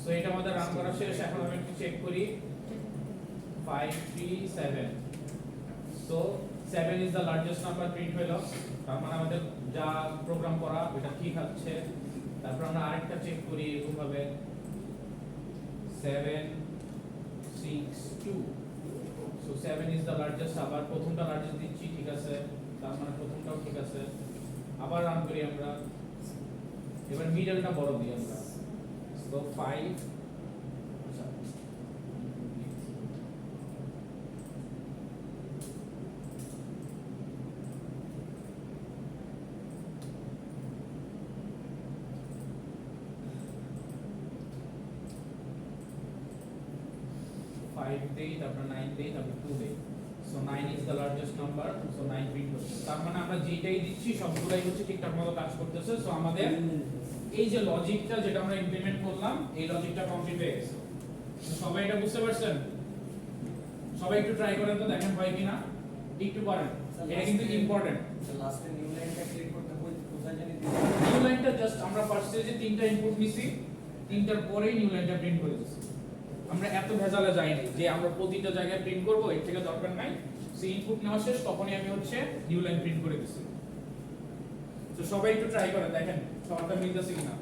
সো এটা আমাদের রান করা শেষ। এখন আমি একটু চেক করি 5 3 7। So 7 is the largest number print হলো, তার মানে আমাদের যা প্রোগ্রাম করা ওটা ঠিক আছে। তারপর আমরা আরেকটা চেক করি এরকম ভাবে 7 6 2। সো 7 ইজ দা লার্জেস্ট, আবার প্রথমটা লার্জেস্ট দিচ্ছি, ঠিক আছে, তার মানে প্রথমটাও ঠিক আছে। আবার রান করি আমরা, এবার মিডলটা বড় দিই আমরা। সো 5 আচ্ছা 5 দেই, তারপর 9 দেই, তারপর 2 দেই। So 9 is the largest number. So 9 print হচ্ছে, তার মানে আমরা যেটাই দিচ্ছি সবগুলাই হচ্ছে ঠিকঠাক মতো কাজ করতেছে। সো আমাদের এই যে লজিকটা যেটা আমরা ইমপ্লিমেন্ট করলাম, এই লজিকটা কমপ্লিট হয়ে গেছে। সবাই এটা বুঝতে পারছেন? সবাই একটু ট্রাই করেন তো, দেখেন হয় কিনা, একটু করেন, এটা কিন্তু ইম্পর্টেন্ট। লাস্টে নিউ লাইনটা ক্লিক করতে কোথায় জানি নিউ লাইনটা জাস্ট আমরা ফার্স্টে যে তিনটা ইনপুট নিছি, তিনটার পরেই নিউ লাইনটা প্রিন্ট করে দিছি। আমরা এত ভেজালে যাইনি যে আমরা প্রতিটা জায়গায় প্রিন্ট করব, এর থেকে দরকার নাই। সেই ইনপুট নেওয়া শেষ তখনই আমি হচ্ছে নিউ লাইন প্রিন্ট করে দিছি। তো সবাই একটু ট্রাই করেন, দেখেন সবারটা মিলতেছে কিনা।